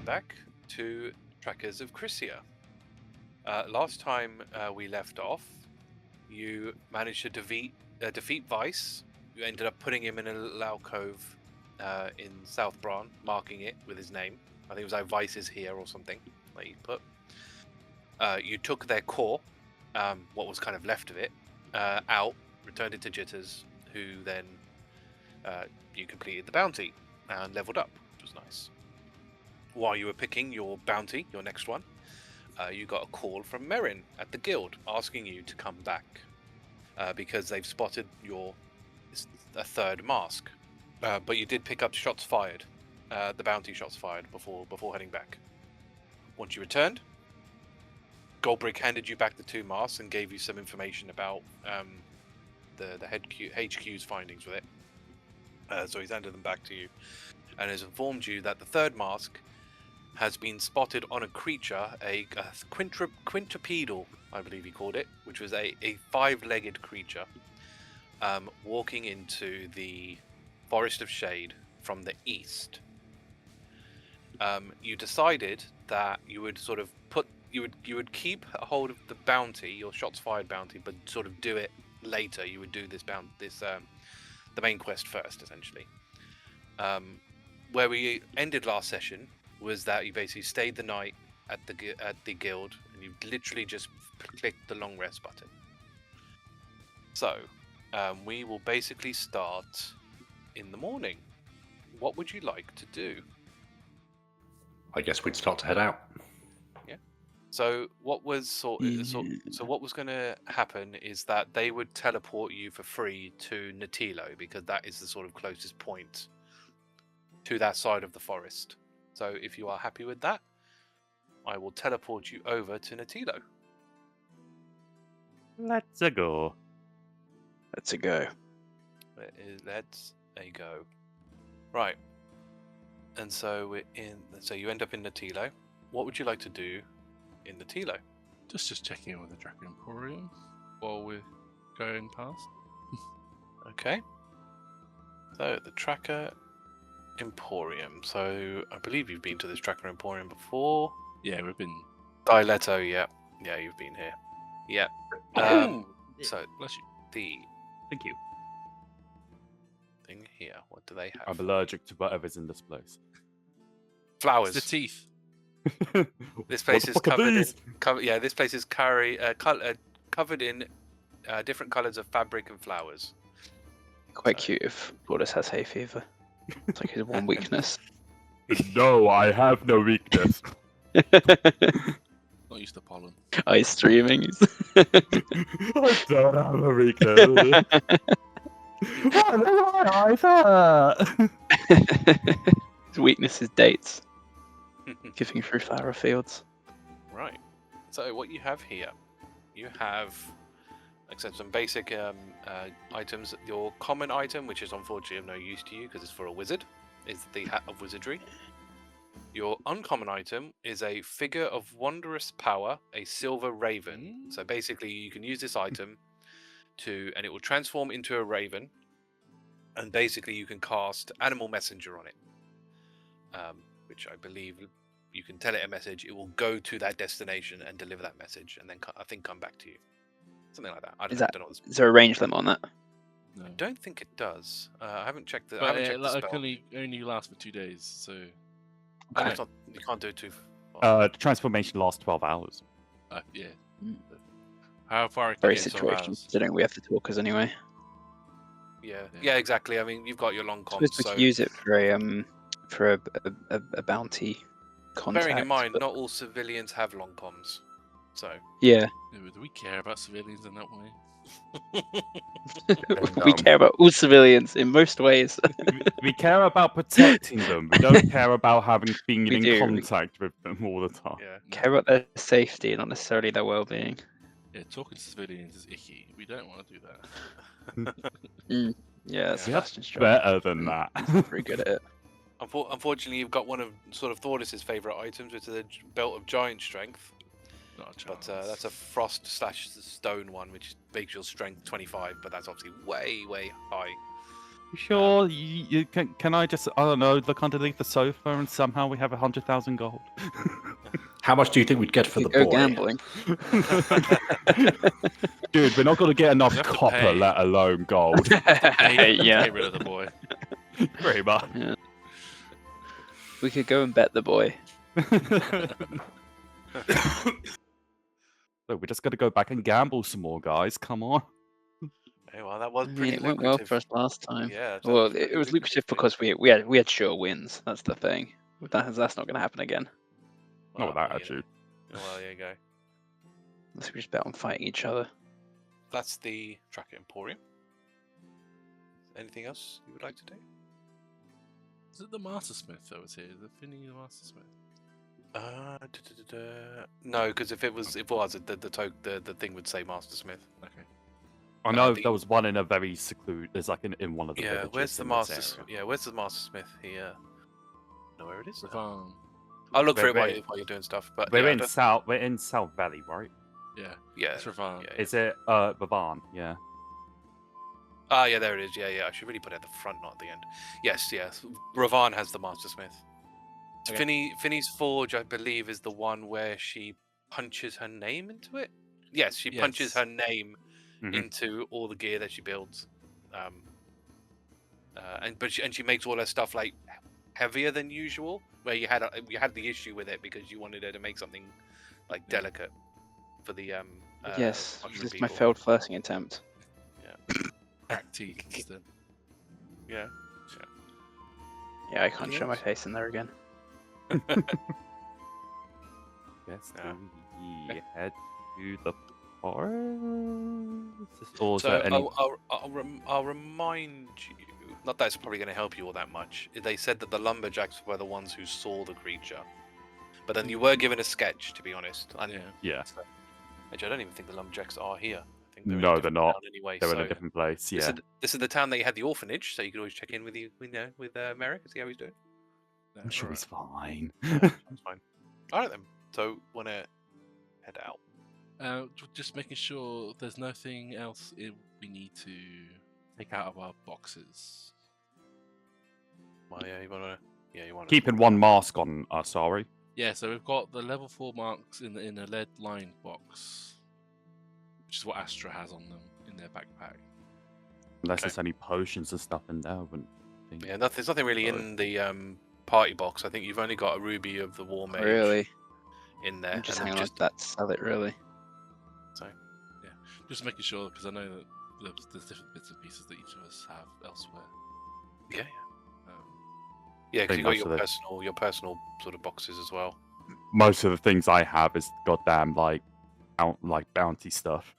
back to Tracas of Crisia. Last time we left off, you managed to defeat Vice. You ended up putting him in a little alcove in South Bran, marking it with his name. I think it was like Vice is here or something that you put. You took their core, what was kind of left of it, out, returned it to Jitters, who then you completed the bounty and leveled up, which was nice. While you were picking your bounty, your next one, you got a call from Merrin at the guild asking you to come back because they've spotted a third mask. But you did pick up shots fired, the bounty shots fired before heading back. Once you returned, Goldbrick handed you back the 2 masks and gave you some information about the HQ's findings with it. So he's handed them back to you and has informed you that the third mask has been spotted on a creature, a quintupled, I believe he called it, which was a 5-legged creature, walking into the Forest of Shade from the east. You decided that you would sort of you would keep a hold of the bounty, your shots fired bounty, but sort of do it later. You would do the main quest first, essentially. Where we ended last session was that you basically stayed the night at the guild, and you literally just clicked the long rest button. So we will basically start in the morning. What would you like to do? I guess we'd start to head out. Yeah. So what was what was going to happen is that they would teleport you for free to Natilo, because that is the sort of closest point to that side of the forest. So if you are happy with that, I will teleport you over to Natilo. Let's go. Let's go. Let's go. Right. And so we're in. So you end up in Natilo. What would you like to do in Natilo? Just checking in with the Dragon Emporium while we're going past. Okay. So the Tracker Emporium. So I believe you've been to this Tracker Emporium before. Yeah, we've been. Diletto, yeah, you've been here. Yeah. So Bless you. the Thank you. thing here. What do they have? I'm allergic to whatever's in this place. Flowers. It's the teeth. This place What the is fuck are covered in. these? Yeah, this place is covered in different colours of fabric and flowers. Quite cute if Thordas has hay fever. It's like his one weakness. No, I have no weakness. Not used to pollen. Ice streaming. I don't have a weakness. Why do I hurt? His weakness is dates. Giving through flower fields. Right. So what you have here, you have, except some basic items. Your common item, which is unfortunately of no use to you because it's for a wizard, is the Hat of Wizardry. Your uncommon item is a figure of wondrous power, a silver raven. So basically, you can use this item and it will transform into a raven, and basically you can cast Animal Messenger on it, which I believe you can tell it a message. It will go to that destination and deliver that message, and then I think come back to you, something like that. I don't know. Is there a range limit on that? No. I don't think it does. I haven't checked the. But I haven't checked the it spell. only lasts for 2 days, so. And Okay. you can't do it too far. The transformation lasts 12 hours. Yeah. Mm. How far it can Very get 12 situation. hours? Considering we have the talkers anyway. Yeah, exactly. I mean, you've got your long I comms, suppose we so could use it for a bounty contact. bearing in mind, but- not all civilians have long comms. So Yeah. Yeah, but do we care about civilians in that way? We care about all civilians in most ways. We care about protecting them. We don't care about being We in do. contact with them all the time. yeah, Care about their safety, not necessarily their well-being. Yeah, talking to civilians is icky. We don't want to do that. Yeah, that's We have Sebastian's job. better than that. Pretty good at it. unfortunately, you've got one of sort of Thordas's favourite items, which is a belt of giant strength. Not a But chance. that's a frost/stone one, which makes your strength 25. But that's obviously way high. You sure? You can I just, I don't know, look underneath the sofa and somehow we have 100,000 gold? How much do you think we'd get for the Go boy? gambling. Dude, we're not going to get enough You have to copper, pay. let alone gold. Hey, Yeah. Get rid of the boy. Pretty much. We could go and bet the boy. Look, we're just going to go back and gamble some more, guys. Come on. Hey, well, that was I mean, pretty it went well lucrative. for us last time. Yeah. that Well, pretty it was lucrative for you. because we had sure wins. That's the thing. That's not going to happen again. Not with that yeah. attitude. Well, there you go. Unless we just bet on fighting each other. That's the Tracker Emporium. Anything else you would like to do? Is it the Mastersmith that was here? Is it Finny the Mastersmith? No, because if it was, the thing would say Mastersmith. Okay. I know the- there was one in a very secluded. There's like in one of the Yeah, villages where's the in this Master? area. Yeah, where's the Mastersmith here? Know where it is? Ravan. I'll look for it Wait. while you're doing stuff. But We're yeah, in South. We're in South Valley, right? Yeah. yeah, It's Ravan. yeah. Is it Baban? Yeah. Ah, yeah, there it is. Yeah, yeah. I should really put it at the front, not at the end. Yes, yes. Ravan has the Mastersmith. Okay. Finny's Forge, I believe, is the one where she punches her name into it. Yes, she punches Yes. her name Mhm. into all the gear that she builds. And she makes all her stuff like heavier than usual. Where you had the issue with it because you wanted her to make something like Yeah. delicate for the Yes, mushroom this is my people. failed flirting attempt. Crack teeth instead. Yeah. Yeah, I can't Anything show my else? face in there again. Yes. Yeah. We head to the forest. Or is So there any? I'll remind you. Not that it's probably going to help you all that much. They said that the lumberjacks were the ones who saw the creature, but then you were given a sketch. To be honest, and Yeah. Yeah. actually, I don't even think the lumberjacks are here. I think they're in a No, they're different not. town anyway. They're so in a different place. Yeah. this is the town that you had the orphanage, so you could always check in with Merrick and see how he's doing. I'm sure he's fine. That's fine. All right then. So wanna head out? Just making sure there's nothing else we need to take out of our boxes. Well, yeah, you wanna. Keeping one mask on. Sorry. Yeah, so we've got the level 4 marks in a lead lined box, which is what Astra has on them in their backpack. Unless Okay. there's any potions and stuff in there. I wouldn't think. Yeah, there's nothing really in the party box. I think you've only got a ruby of the war mage Really? in there. I'm just and then hanging on to that to sell it, really. Just making sure, because I know that there's different bits and pieces that each of us have elsewhere. Yeah, Um, yeah, because Pretty you got much your personal sort of boxes as well. Most of the things I have is goddamn like bounty stuff.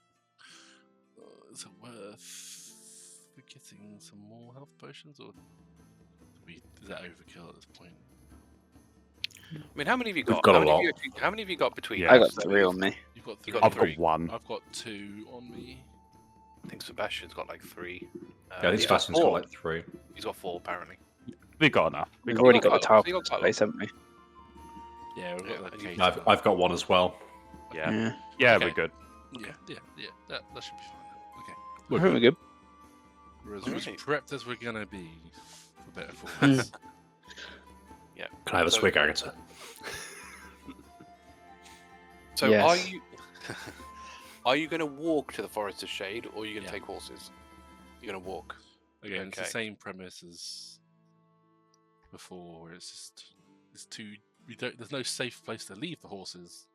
is it worth getting some more health potions, or is that overkill at this point? I mean, how many have you We've got? got how a many lot. How many have you got between? Yeah. I got So 3 on me. You've got You 3. got I've three. got one. I've got 2 on me. I think Sebastian's got like 3. Yeah, I think he's got Sebastian's got 4. like 3. He's got 4 apparently. We got enough. We've already got the quite a tile lot. So you got quite a lot. place, haven't we? Yeah, we've Yeah, got and the you- cage. I've got one as well. Yeah. Yeah. Yeah, Okay. we're good. Yeah. That should be fine. Okay. I think we're good. We're as Alright. prepped as we're gonna be for better for Hmm. worse. Yeah. Can I have a So- swig, Agata? So Yes. are you going to walk to the Forest of Shade, or are you going to Yeah. take horses? You're going to walk. Again, it's Okay. the same premise as before. Where it's too. There's no safe place to leave the horses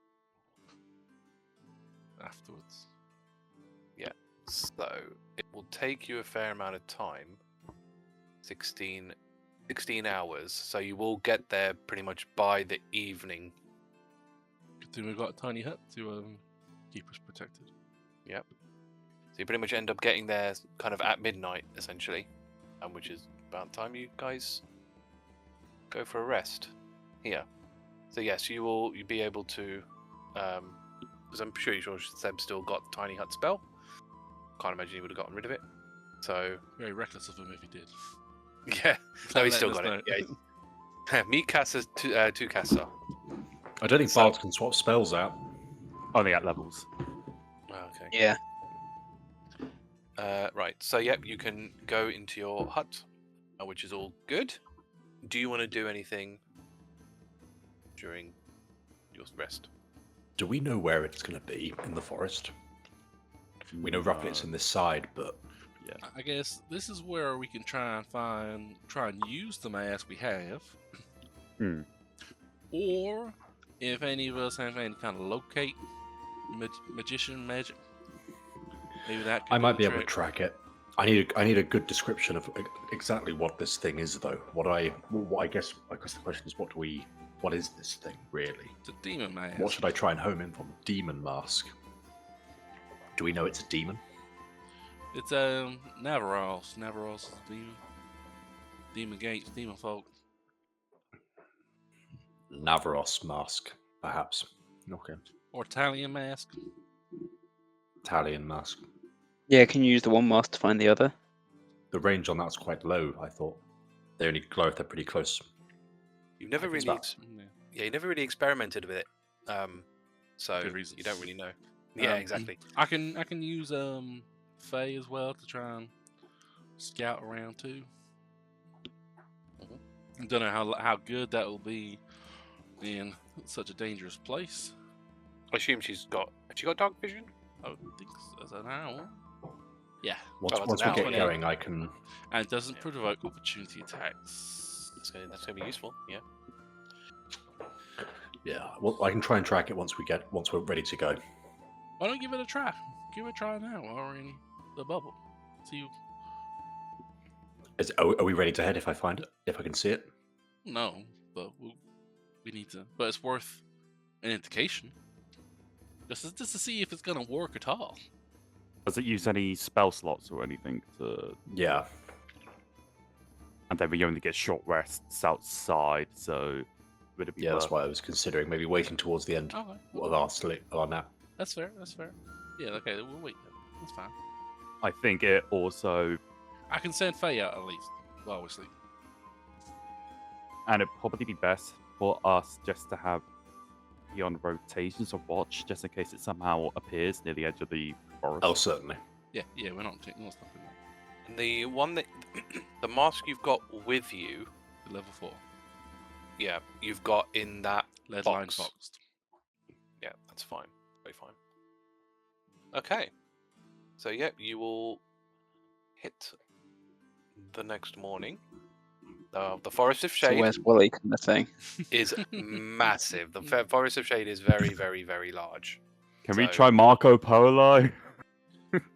afterwards. So it will take you a fair amount of time. 16 hours. So you will get there pretty much by the evening. Good thing we've got a tiny hut to keep us protected. So you pretty much end up getting there kind of at midnight, essentially, which is about the time you guys go for a rest here. So yes, you'll be able to, because I'm pretty sure Seb still got the tiny hut spell. Can't imagine he would have gotten rid of it. So Very reckless of him if he did. yeah, no, he's Letting still us got it. know. Yeah, me Casa, two Casa. I don't think So- bards can swap spells out. Only at levels. Oh, okay. Yeah. Right. So yep, you can go into your hut. which is all good. Do you want to do anything during your rest? Do we know where it's going to be in the forest? We know roughly it's in this side, but I guess this is where we can try and use the mask we have. Or if any of us have any kind of locate magician magic, maybe that could I do might the be able to trick. track it. I need a good description of exactly what this thing is, though. I guess the question is, what is this thing really? It's a demon mask. What should I try and home in from? Demon mask. Do we know it's a demon? It's Navaros. Navaros is a demon. Demon gates, demon folk. Navaros mask, perhaps. Okay. Or Italian mask. Italian mask. Yeah, can you use the one mask to find the other? The range on that's quite low, I thought. They only glow if they're pretty close. You've never I think really, it's Yeah. you never really experimented with it, so Good reasons. you don't really know. Yeah, exactly. I can use Faye as well to try and scout around too. I don't know how good that will be in such a dangerous place. I assume she's got dark vision. I would think as an owl. Yeah, Once, that's once an we get hour, yeah. going, I can. and it doesn't provoke opportunity attacks. That's gonna be useful. Yeah. Yeah, well, I can try and track it once we're ready to go. Why don't give it a try? Give it a try now while we're in the bubble. See, Are we ready to head if I find it? If I can see it? no, but we need to. But it's worth an indication. Just to see if it's gonna work at all. Does it use any spell slots or anything to? Yeah. And then we only get short rests outside, so would it be? Yeah, that's worth- why I was considering maybe waiting towards the end Okay, of our nap. that's fair. That's fair. Yeah, okay, we'll wait. That's fine. I think it also, I can send Faye out at least while we sleep. and it'd probably be best for us just to have be on rotations of watch, just in case it somehow appears near the edge of the forest. Oh, certainly. Yeah, we're not stopping that. And the one that the mask you've got with you, Level 4. yeah, you've got in that Lead box. line foxed. Yeah, that's fine. Very fine. Okay. So yeah, you will hit the next morning. The Forest of So Shade where's Wally kind of thing? is massive. The Forest of Shade is very, very, very large. Can we So- try Marco Polo?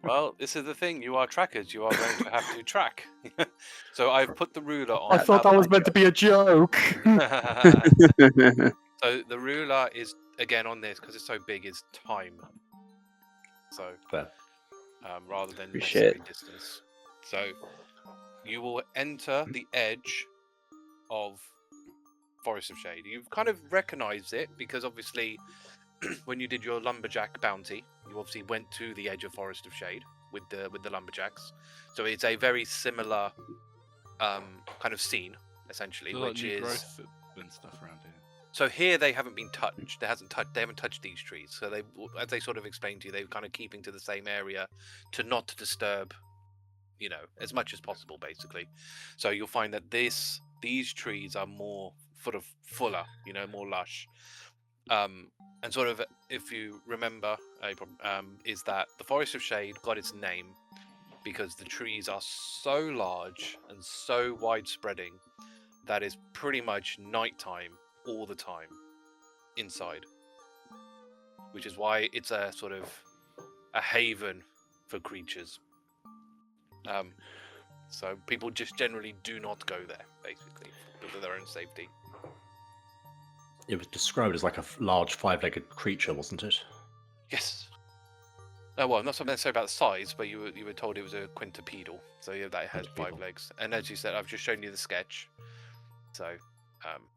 Well, this is the thing. You are trackers. You are going to have to track. So I've put the ruler on. I thought that was meant to be a joke. So the ruler is again on this because it's so big. Is time. So Fair. rather than Appreciate necessary distance. So you will enter the edge of Forest of Shade. You've kind of recognized it because obviously when you did your lumberjack bounty, you obviously went to the edge of Forest of Shade with the lumberjacks. So it's a very similar kind of scene essentially, So, like, which new is growth and stuff around here. so here they haven't been touched. They haven't touched these trees. So they, as they sort of explained to you, they're kind of keeping to the same area to not disturb, you know, as much as possible, basically. So you'll find that these trees are more sort of fuller, you know, more lush. And sort of, if you remember, is that the Forest of Shade got its name because the trees are so large and so widespreading that it's pretty much nighttime all the time inside, which is why it's a sort of a haven for creatures. So people just generally do not go there, basically, for their own safety. It was described as like a large five-legged creature, wasn't it? Yes. Oh, well, not something necessarily about the size, but you were told it was a quintupedal, so yeah, that it has 5 Quintupedal. legs. And as you said, I've just shown you the sketch. So,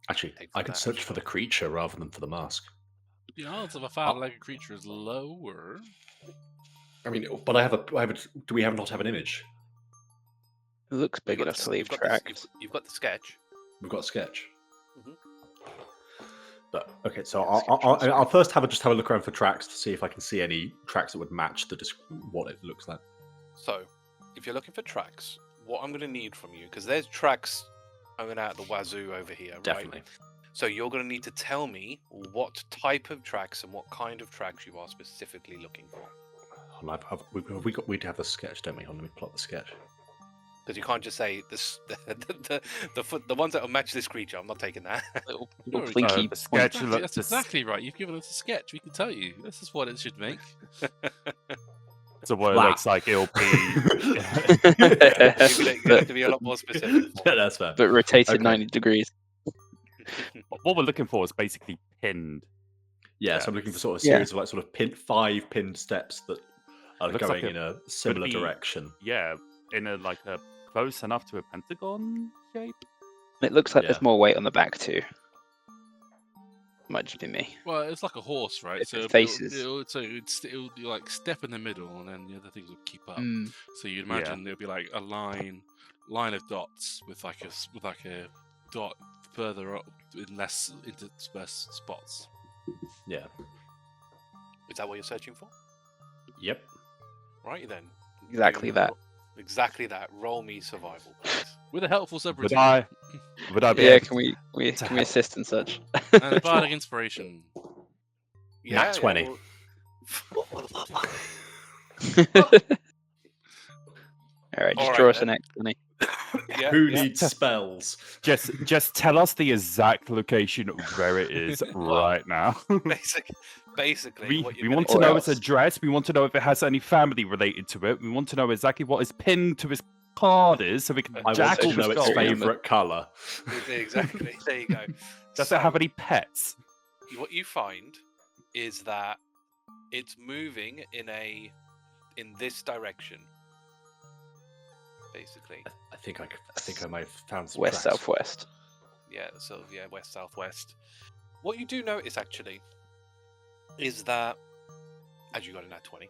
Actually, Take I from could that search as for the well. creature rather than for the mask. The odds of a 5-legged creature is lower. I mean, but do we not have an image? It looks you've big got enough the- to leave you've got the- tracks. you've got the sketch. We've got a sketch. Mhm. But okay, so Yeah, sketch I'll looks I'll first have a look around for tracks to see if I can see any tracks that would match what it looks like. So, if you're looking for tracks, what I'm going to need from you, because there's tracks coming out the wazoo over here, right? Definitely. So you're going to need to tell me what type of tracks and what kind of tracks you are specifically looking for. We'd have the sketch, don't we? Let me plot the sketch. Because you can't just say this, the ones that will match this creature. I'm not taking that. Little No, blinky the point. sketch That's exactly right. You've given us a sketch. We can tell you. This is what it should make. So what it Wow. looks like, it'll be. You're gonna have to be a lot more specific. Yeah, that's fair. But rotated Okay. 90 degrees. What we're looking for is basically pinned. Yeah, so I'm looking for sort of a Yeah. series of like sort of 5 pinned steps that are Looks going like in a similar be- direction. Yeah, in a close enough to a pentagon shape. It looks like Yeah. there's more weight on the back too. Might just be me. Well, it's like a horse, right? If it it'll- faces. it'll like step in the middle, and then the other things will keep up. Mm. So you'd imagine there'll be like a line of dots with like a dot further up in less interspersed spots. Yeah. Is that what you're searching for? Yep. Right then. Exactly that. Exactly that. Roll me survival, please. With a helpful Would subroutine I be Yeah, able can we can we assist and such? and a bardic inspiration. Nat 20. well- All right, just All draw right, us an X, Benny. yeah, Who yeah. needs spells? just tell us the exact location where it is right now. Basically, we what we you're want to gonna know do- its address. We want to know if it has any family related to it. We want to know exactly what his pin to his card is, so we can I want jack to all know the its gold. favourite colour. Exactly. There you go. Does So, it have any pets? What you find is that it's moving in this direction. Basically, I think I might have found some West tracks. southwest. west southwest. What you do notice actually is that, as you got a nat 20,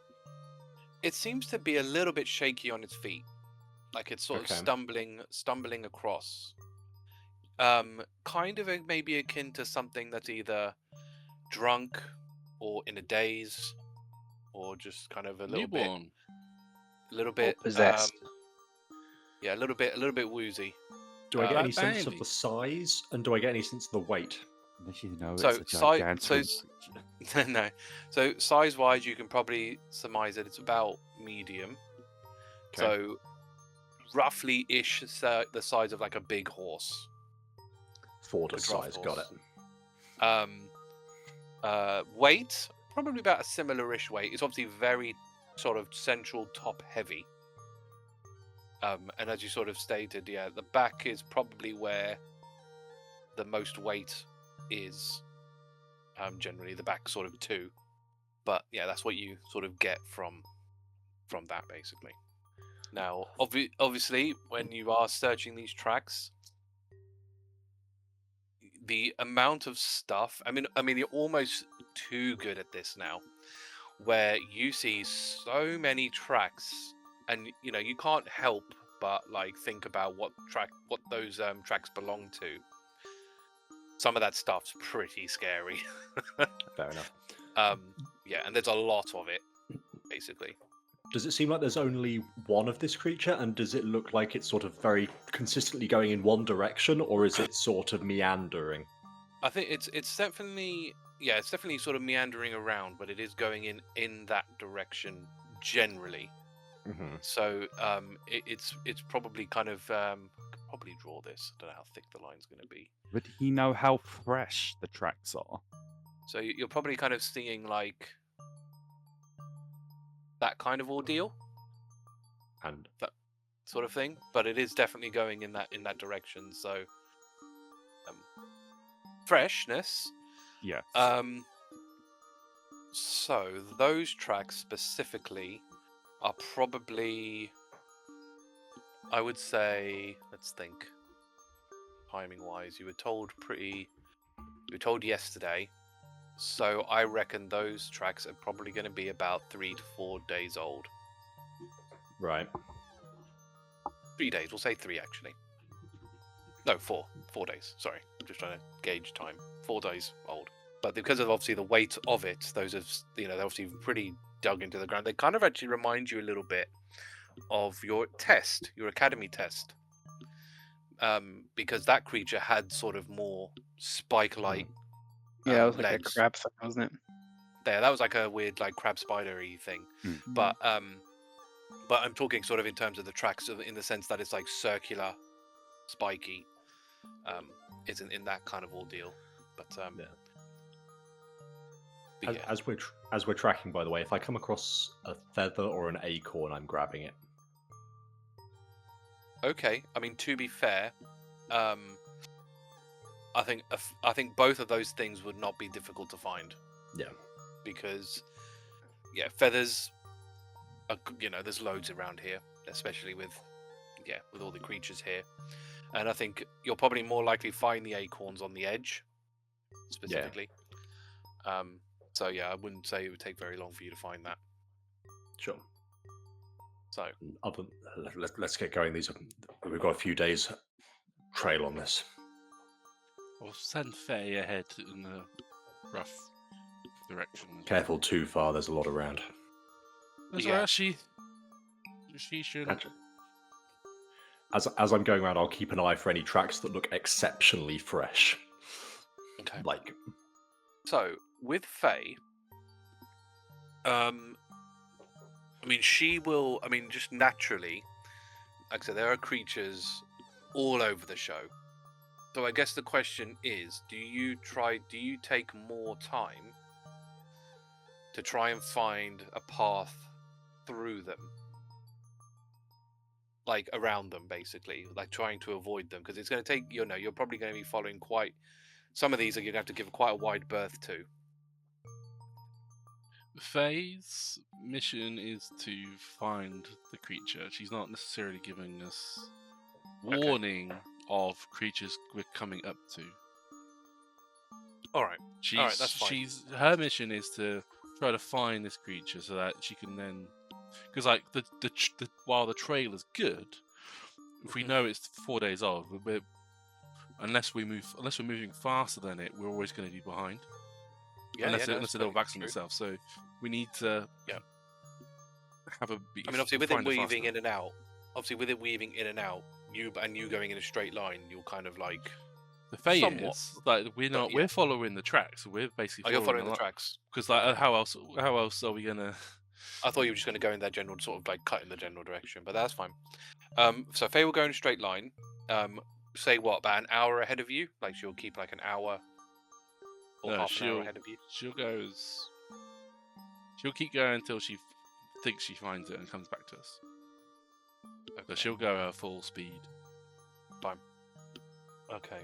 it seems to be a little bit shaky on its feet, like it's sort Okay. of stumbling across. Kind of maybe akin to something that's either drunk or in a daze, or just kind of a little Newborn. bit possessed. Yeah, a little bit woozy. Do I get Uh, any sense of Bailey. the size, and do I get any sense of the weight? You know, So, it's a gigantic No. So size-wise, you can probably surmise that it's about medium. Okay. So roughly-ish the size of like a big horse. Thordas Dwarf size, got it. horse. Weight, probably about a similar-ish weight. It's obviously very sort of central top heavy. And as you sort of stated, yeah, the back is probably where the most weight is. Generally, the back sort of too. But yeah, that's what you sort of get from that basically. Now, obviously, when you are searching these tracks, the amount of stuff. I mean, you're almost too good at this now, where you see so many tracks, and you can't help but like think about what those tracks belong to. Some of that stuff's pretty scary. Fair enough. Yeah, and there's a lot of it, basically. Does it seem like there's only one of this creature, and does it look like it's sort of very consistently going in one direction, or is it sort of meandering? I think it's definitely sort of meandering around, but it is going in that direction generally. Mm-hmm. So it's probably kind of could probably draw this. I don't know how thick the line's going to be. Would he know how fresh the tracks are? So you're probably kind of seeing like that kind of ordeal And sort of thing, but it is definitely going in that direction. So freshness. Yes. So those tracks specifically are probably, I would say, let's think. Timing wise, you were told yesterday, so I reckon those tracks are probably going to be about 3 to 4 days old. right. 3 days, we'll say 3 actually. No, 4 days. Sorry, I'm just trying to gauge time. 4 days old. But because of obviously the weight of it, those have they're obviously pretty dug into the ground. They kind of actually remind you a little bit of your test, your academy test. Because that creature had sort of more spike-like Yeah, it was like legs. a crab thing, wasn't it? There, that was like a weird, like crab spidery thing. But I'm talking sort of in terms of the tracks, in the sense that it's like circular, spiky. It's in that kind of ordeal. But but yeah. As we're tracking, by the way, if I come across a feather or an acorn, I'm grabbing it. Okay, I mean, to be fair, I think both of those things would not be difficult to find. Yeah. Because, yeah, feathers, there's loads around here, especially with all the creatures here. And I think you'll probably more likely find the acorns on the edge, specifically. Yeah. So yeah, I wouldn't say it would take very long for you to find that. Sure. So let's get going. We've got a few days trail on this. I'll send Faye ahead in the rough direction. Careful too far. There's a lot around. That's Yeah. right, she shouldn't. As I'm going around, I'll keep an eye for any tracks that look exceptionally fresh. okay. Like, So with Faye, I mean, she will. I mean, just naturally, like I said, there are creatures all over the show. So I guess the question is, do you take more time to try and find a path through them? Like around them, basically, like trying to avoid them, because it's going to take, you're probably going to be following some of these are going to have to give quite a wide berth to. Faye's mission is to find the creature. She's not necessarily giving us warning of creatures we're coming up to. All right. All right, that's fine. Her mission is to try to find this creature so that she can then, because like while the trail is good, if we know it's 4 days old, unless we're moving faster than it, we're always going to be behind. Unless it will vaccinate itself. So we need to have a. I mean, obviously, with it weaving in and out, you going in a straight line, you'll kind of like. The Fae somewhat, is like we're following the tracks. So we're basically following the tracks. Because like, how else are we gonna? I thought you were just going to go in that general sort of like cut in the general direction, but that's fine. So Faye will go in a straight line. Say what, about an hour ahead of you? Like she'll keep like an hour or half an hour ahead of you. She'll keep going until she thinks she finds it and comes back to us. Okay. So she'll go her full speed. Fine. Okay.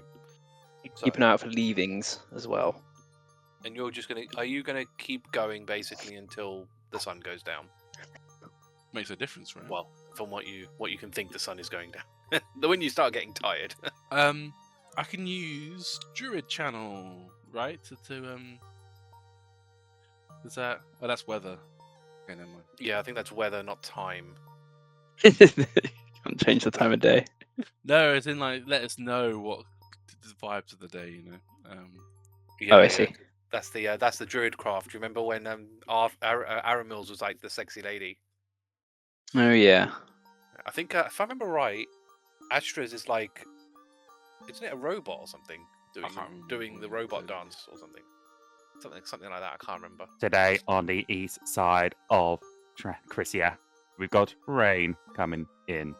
Keep an eye out for leavings as well. And are you gonna keep going basically until the sun goes down? Makes a difference, right? Well, from what you can think the sun is going down. When you start getting tired. I can use Druid channel, right? Is that? Oh, that's weather. Okay, never mind. Yeah, I think that's weather, not time. Can't change the time of day. No, it's in like let us know what the vibes of the day, I see. That's the Druid craft. Do you remember when Aaron Mills was like the sexy lady? Oh yeah. I think if I remember right, Astra's is like, isn't it a robot or something doing the robot dance or something? Something like that. I can't remember. Today on the east side of Crisia, we've got rain coming in.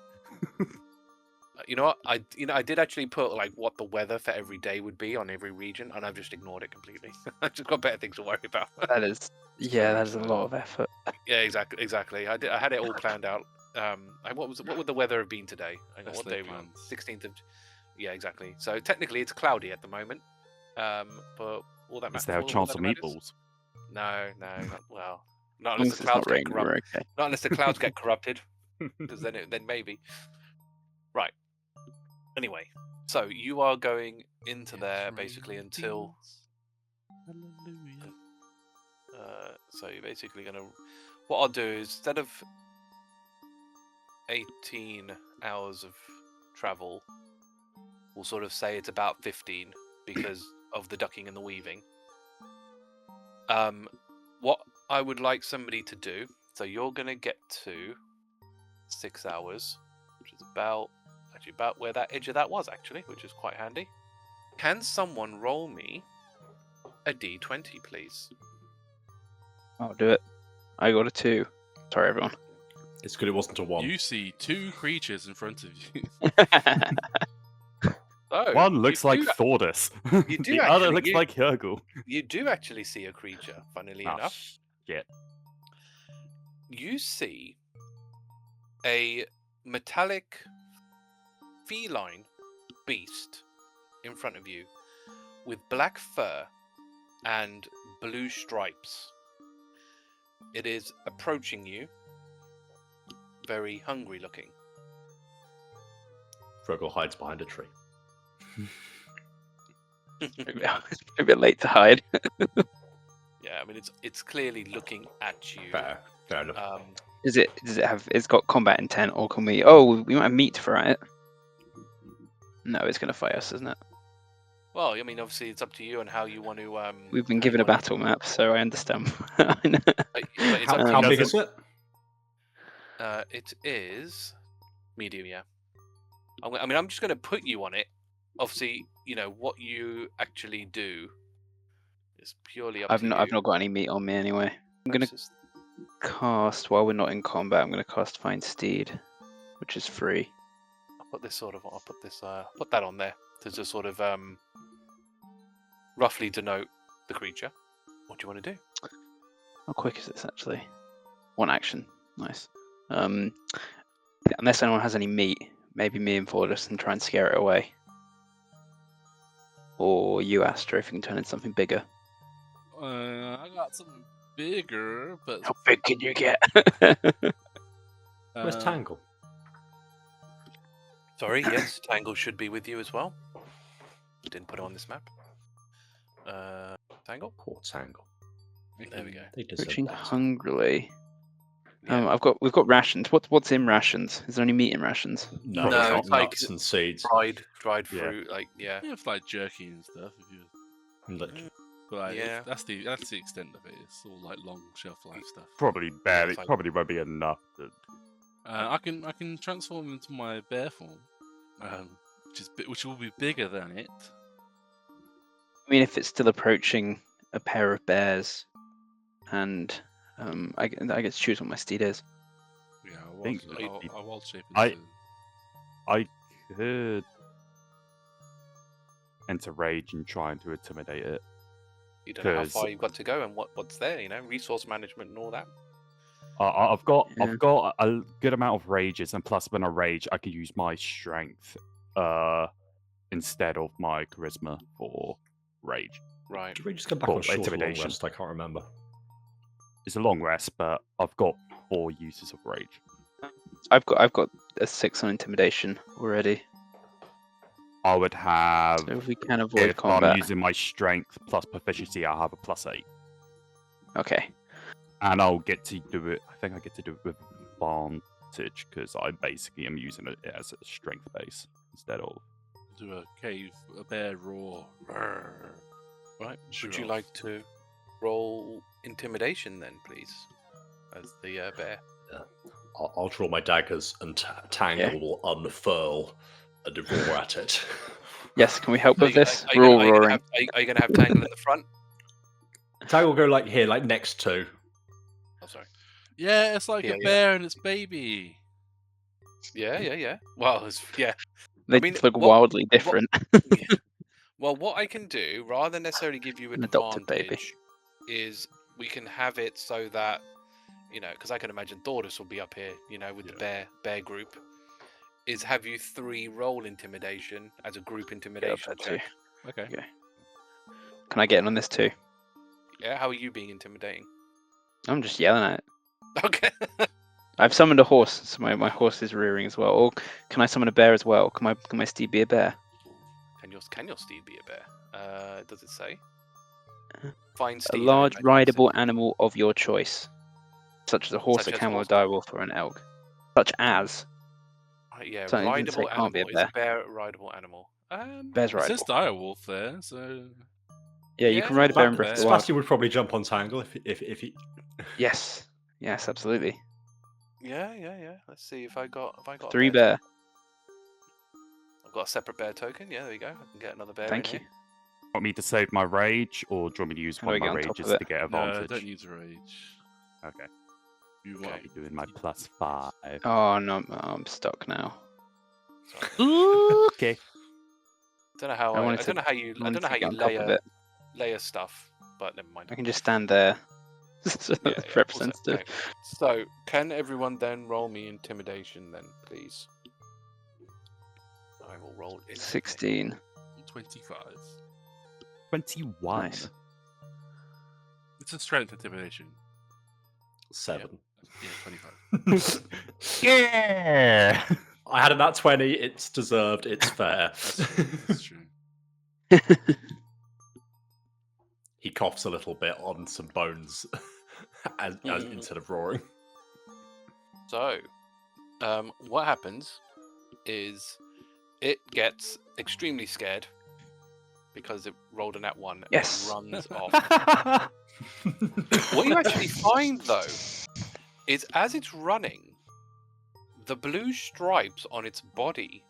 You know what? I did actually put like what the weather for every day would be on every region, and I've just ignored it completely. I've just got better things to worry about. That is a lot of effort. Yeah, exactly. I had it all planned out. What would the weather have been today? What day? 16th of. Yeah, exactly. So technically, it's cloudy at the moment. But all that matters. Is there a chance of meatballs? No, not unless the clouds get corrupted. Okay. Not unless the clouds get corrupted, because then maybe. Right. Anyway, so you are going into there basically until. So you're basically gonna. What I'll do is instead of 18 hours of travel, we'll sort of say it's about 15 because of the ducking and the weaving. What I would like somebody to do, so you're gonna get to 6 hours, which is about where that edge of that was actually, which is quite handy. Can someone roll me a d20, please? I'll do it. I got a 2. Sorry, everyone. It's good it wasn't a 1. You see 2 creatures in front of you. Oh, One looks you like do- Thordas. you do the other actually- looks you- like Hrugguhl. You do actually see a creature, funnily Ah, enough. shit. You see a metallic feline beast in front of you with black fur and blue stripes. It is approaching you, very hungry looking. Hrugguhl hides behind a tree. Maybe it's a bit late to hide. Yeah, I mean it's clearly looking at you. Fair enough. Does it have? It's got combat intent, or can we? Oh, we might have meat to throw at it. No, it's going to fight us, isn't it? Well, I mean, obviously it's up to you and how you want to. We've been how given you a wanna- battle map, so I understand. but it's up to How you. big is it? It is medium, yeah. I'm just going to put you on it. Obviously, you know what you actually do is purely up I've to not. you. I've not got any meat on me anyway. I'm going to Versus- cast while we're not in combat. I'm going to cast Find Steed, which is free. I'll put put that on there to just sort of roughly denote the creature. What do you want to do? How quick is this actually? 1 action. Nice. Unless anyone has any meat, maybe me and Thordas and try and scare it away. Or you, Astra, if you can turn into something bigger. I got something bigger, but How big can you get? Where's Tangle? Sorry, yes, Tangle should be with you as well. Didn't put it on this map. Tangle. Poor Tangle. There we go. They deserve Searching better. hungrily. Yeah. We've got rations. What's in rations? Is there any meat in rations? No, No, not it's like- nuts and seeds. dried Yeah. fruit, like yeah. you have like jerky and stuff. If you, Literally. but like, Yeah. that's the extent of it. It's all like long shelf life stuff. Probably barely. it's like- Probably won't be enough. I can transform into my bear form, which will be bigger than it. I mean, if it's still approaching a pair of bears, and I get to choose what my steed is. Yeah, think I wild shape I- into. I could enter rage and trying to intimidate it. You don't know how 'Cause- far you've got to go and what's there, you know, resource management and all that. I've got Yeah. I've got a good amount of rages, and plus when I rage, I could use my strength instead of my charisma for rage. Right. Did we just come back Cool, on short or long intimidation. rest? I can't remember. It's a long rest, but I've got 4 uses of rage. I've got a 6 on intimidation already. I would have, So if we can avoid if combat. I'm using my strength plus proficiency, I'll have a +8. Okay. And I'll get to do it. I think I get to do it with advantage because I basically am using it as a strength base instead of. Do a bear roar. Roar. Right. Would you Sure. like to roll intimidation then, please? As the bear. I'll draw my daggers and Tangle Yeah. will unfurl and roar at it. Yes. Can we help with this? Are you We're all gonna roaring. have, are you gonna have Tangle in the front? Tangle will go like here, like next to. Oh, sorry. Yeah, it's like Yeah, a yeah. bear and its baby. Yeah. Well, They I mean, just look what- wildly different. Well, what I can do, rather than necessarily give you An adopted advantage, is we can have it so that, you know, because I can imagine Thordas will be up here, you know, with the bear group, is have you 3 roll intimidation as a group Yeah, intimidation I've had to. check. Okay. Okay. Can I get in on this too? Yeah, how are you being intimidating? I'm just yelling at it. Okay. I've summoned a horse, so my horse is rearing as well. Or can I summon a bear as well? Can my steed be a bear? Can your steed be a bear? Does it say? Find A steed. I large imagine it rideable says. animal of your choice, such as a horse, Such a as camel, a horse. direwolf, or an elk. Such as Right, yeah, Something that didn't say rideable can't be a animal. Is a bear a rideable animal? bear's It says rideable. direwolf there, so Yeah, you yeah, can ride a bear in not Breath of bad. the Wild. Sebastian would probably jump on Tangle if he. Yes, absolutely. Yeah. Let's see if I got a 3 bear. bear. I've got a separate bear token. Yeah, there we go. I can get another bear. Thank in you. Want me to save my rage, or do you want me to use How one do of I my get on top of rages it? to get No, advantage? don't use rage. Okay. You Okay. want Doing my +5. Oh no, I'm stuck now. Sorry. Okay. Don't know how I I wanted don't to- know how you I wanted to get on top of layer it. layer stuff, but never mind. I can just stand there. So Yeah, that's yeah, representative. okay. So, can everyone then roll me intimidation then, please? I will roll intimidation. 16. 25. 21. Nice. It's a strength intimidation. 7. Yeah, 25. Yeah. I had a nat 20. It's deserved. It's fair. That's true. He coughs a little bit on some bones as instead of roaring. So, what happens is it gets extremely scared because it rolled a nat 1 and Yes. it runs off. What you actually find though is as it's running, the blue stripes on its body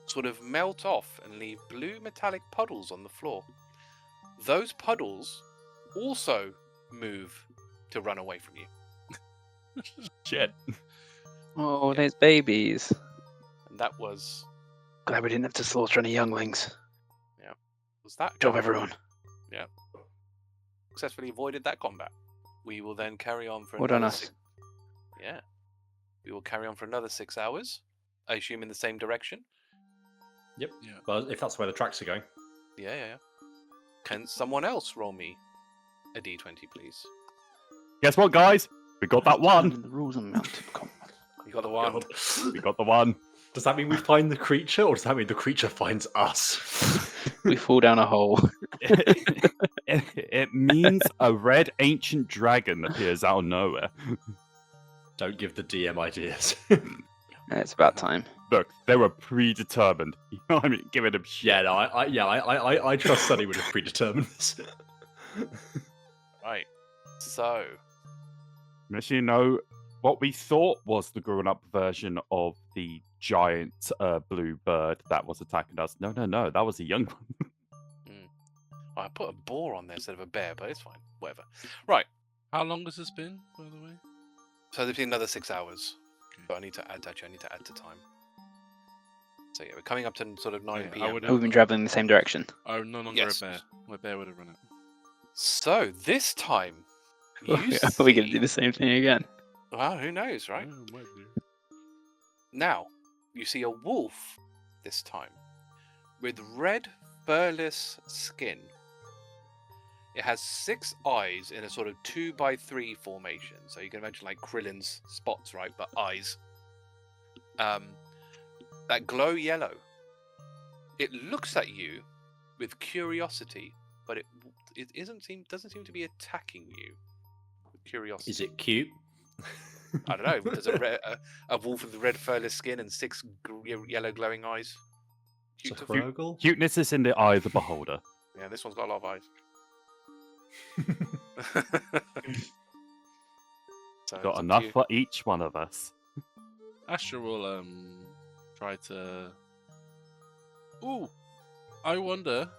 sort of melt off and leave blue metallic puddles on the floor. Those puddles also move to run away from you. Shit. Oh, Yeah. there's babies. And that was Glad we didn't have to slaughter any younglings. that. Job, guy. everyone. Successfully avoided that combat. We will then carry on for Well done, another us. Yeah. We will carry on for another 6 hours. I assume in the same direction. Yep. Yeah. Well, if that's where the tracks are going. Yeah. Can someone else roll me a d20, please? Guess what, guys? We got that one. The rules on mounted combat. You got the one. God. We got the one. Does that mean we find the creature, or does that mean the creature finds us? We fall down a hole. It means a red ancient dragon appears out of nowhere. Don't give the DM ideas. It's about time. Look, they were predetermined. You know what I mean? Giving them shit. Yeah, no, I trust Sunny would have predetermined this. Right. So, Unless you know what we thought was the grown-up version of the giant blue bird that was attacking us. No, that was a young one. I put a boar on there instead of a bear, but it's fine. Whatever. Right. How long has this been, by the way? So there's been another 6 hours. Okay. But I need to add to time. So yeah, we're coming up to sort of 9 Yeah, I p.m. would- We've been traveling in the same direction. Oh, no longer Yes. a bear. My bear would have run it. So this time, you Are we going to see- do the same thing again? Well, who knows, right? Oh, might do. Now, you see a wolf this time with red furless skin. It has 6 eyes in a sort of 2x3 formation. So you can imagine like Krillin's spots, right? But eyes. That glow yellow. It looks at you with curiosity, but it doesn't seem to be attacking you with curiosity. Is it cute? I don't know. There's a wolf with red furless skin and 6 yellow glowing eyes. It's a Cute. Hrugguhl? Cuteness is in the eye of the beholder. Yeah, this one's got a lot of eyes. So it's Got up to enough you. for each one of us. Astra will try to. Ooh, I wonder.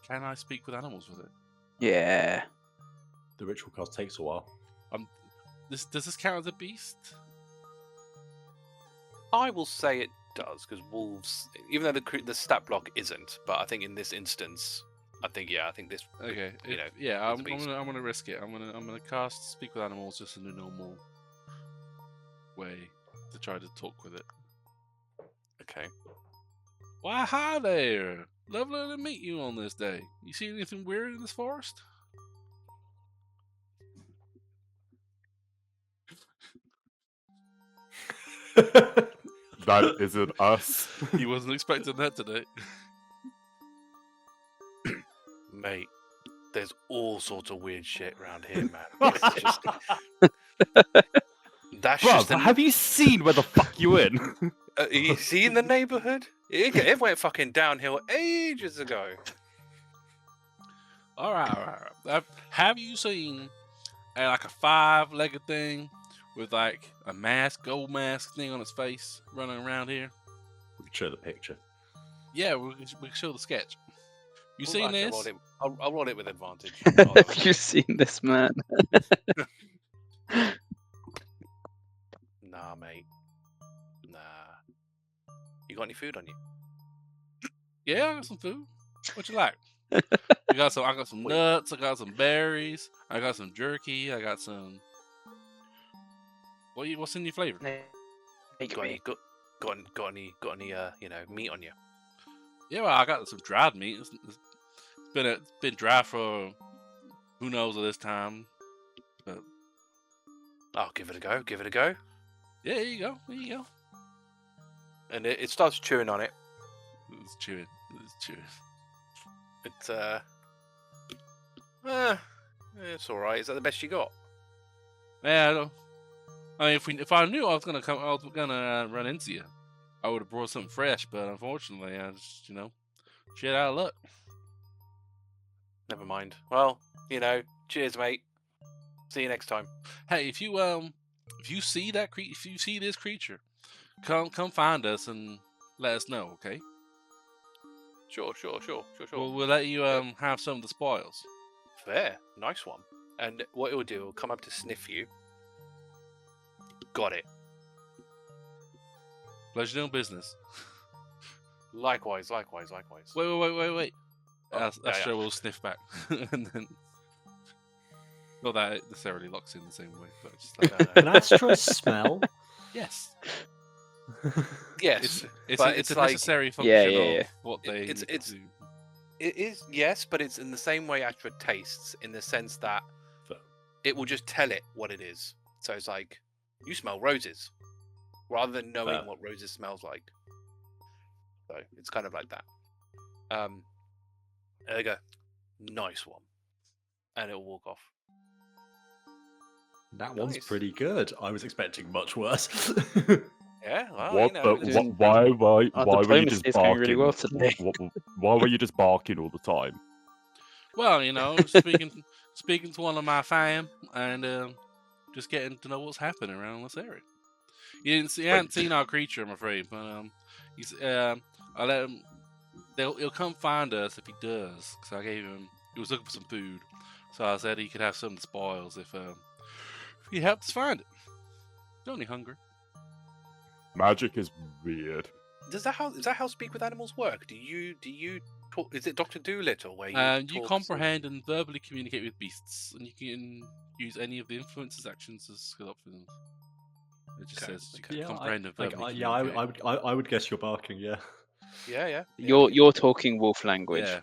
Can I speak with animals with it? Yeah. The ritual cost takes a while. Does this count as a beast? I will say it does because wolves, even though the stat block isn't, but I think in this instance, I think this. Okay. You know, yeah, it's a beast. I'm gonna risk it. I'm gonna cast speak with animals just in a normal way to try to talk with it. Okay. Why, hi there! Lovely to meet you on this day. You see anything weird in this forest? That isn't us. He wasn't expecting that today. Mate, there's all sorts of weird shit around here, man. It's just, that's Bruv, just have you seen where the fuck you in? you see in the neighborhood? It went fucking downhill ages ago. All right. Have you seen like a 5-legged thing with like a mask, gold mask thing on its face, running around here. We could show the picture. Yeah, we can show the sketch. You Well, seen actually, this? I'll roll it with advantage. Have you seen this man? Nah, mate. Nah. You got any food on you? Yeah, I got some food. What you like? I got some Wait. nuts. I got some berries. I got some jerky. I got some. What's in your flavor? Got any meat on you? Yeah, well, I got some dried meat. It's been dry for who knows at this time. But Oh, give it a go. Give it a go. yeah, here you go. There you go. And it starts chewing on it. It's chewing. It's it's all right. Is that the best you got? Yeah, I don't. I mean, if I knew I was gonna run into you, I would have brought something fresh. But unfortunately, I just shit out of luck. Never mind. Well, cheers, mate. See you next time. Hey, if you see this creature, come find us and let us know, okay? Sure. We'll let you have some of the spoils. Fair. Nice one. And what it'll do, it'll come up to sniff you. Got it. Pleasure doing business. Likewise. Wait. Oh, Astra will sniff back, and then not that it necessarily locks in the same way, but just like Can Astra smell? yes, Yes. it's but a like- necessary function Yeah. of what they It's- need to do. It is, yes, but it's in the same way Astra tastes, in the sense that it will just tell it what it is. So it's like, you smell roses, rather than knowing Fair. what roses smells like. So it's kind of like that. There you go. Nice one. And it'll walk off. That one's Nice. pretty good. I was expecting much worse. Yeah, well, What doing- why Our were you diplomacy just is going barking? really well today. Why were you just barking all the time? Well, speaking to one of my fam and just getting to know what's happening around this area. You hadn't seen our creature, I'm afraid, but he's I let him. He'll come find us if he does, because I gave him. He was looking for some food, so I said he could have some of the spoils if he helped us find it. He's only hungry. Magic is weird. Is that how speak with animals work? Do you talk? Is it Dr. Doolittle where you? You talk comprehend and verbally communicate with beasts, and you can use any of the influences actions as skill options. It just Okay, says you okay. can comprehend and verbally yeah, communicate. I would guess you're barking. Yeah. Yeah. You're talking wolf language. Yeah,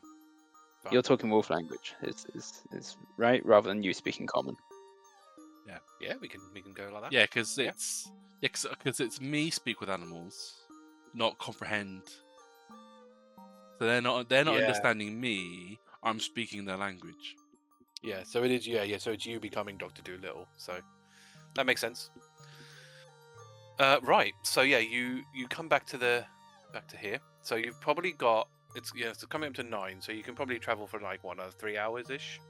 Fine. You're talking wolf language. Is right rather than you speaking common. Yeah, we can go like that. yeah, because it's me speak with animals, not comprehend. So they're not Yeah. understanding me. I'm speaking their language. Yeah, so it is. Yeah. So it's you becoming Dr. Doolittle. So that makes sense. Right. So yeah, you come back to here. So you've probably got it's coming up to 9. So you can probably travel for like 3 hours ish.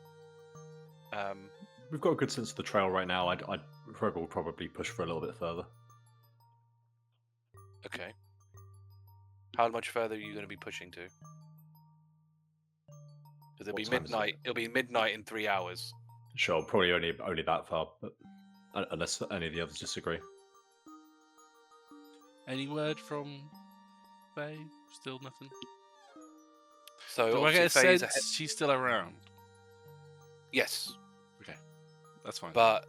We've got a good sense of the trail right now. Hrugguhl will probably push for a little bit further. Okay. How much further are you going to be pushing to? Because it'll be What time is it? midnight. It'll be midnight in 3 hours. Sure, probably only that far, but unless any of the others disagree. Any word from Faye? Still nothing. So Do I get a obviously Faye's sense she's still around? yes, Okay, that's fine. but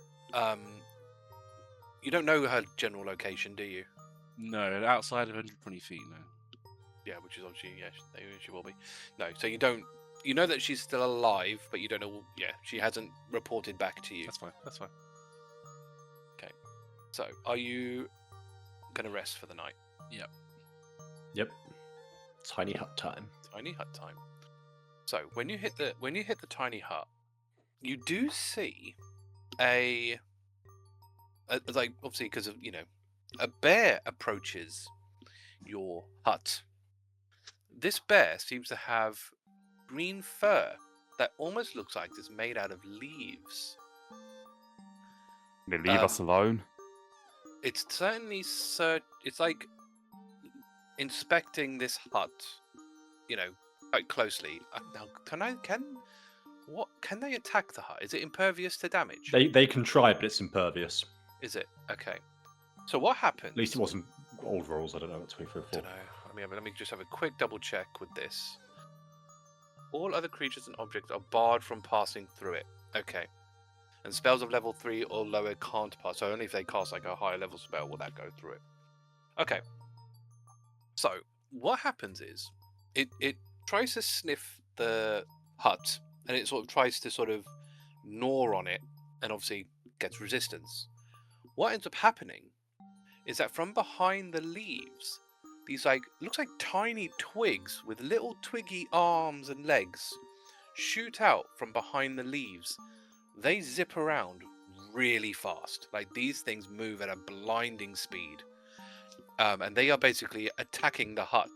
you don't know her general location, do you? No, outside of 120 feet, no. Yeah, which is obviously she will be. No, so you don't. You know that she's still alive, but you don't know. Yeah, she hasn't reported back to you. That's fine. That's fine. So, are you gonna rest for the night? Yep. Tiny hut time. Tiny hut time. So when you hit the tiny hut, you do see a like obviously because of a bear approaches your hut. This bear seems to have green fur that almost looks like it's made out of leaves. They leave us alone. it's certainly it's like inspecting this hut, quite closely. Now, can they attack the hut? Is it impervious to damage? They can try, but it's impervious. Is it? Okay. So what happens? At least it wasn't old rules. I don't know. 23 or 4. I don't know. Let me just have a quick double check with this. All other creatures and objects are barred from passing through it. Okay. And spells of level 3 or lower can't pass. So only if they cast like a higher level spell will that go through it. Okay. So what happens is it tries to sniff the hut and it sort of tries to sort of gnaw on it and obviously gets resistance. What ends up happening is that from behind the leaves, these looks like tiny twigs with little twiggy arms and legs shoot out from behind the leaves. They zip around really fast. Like these things move at a blinding speed. And they are basically attacking the hut,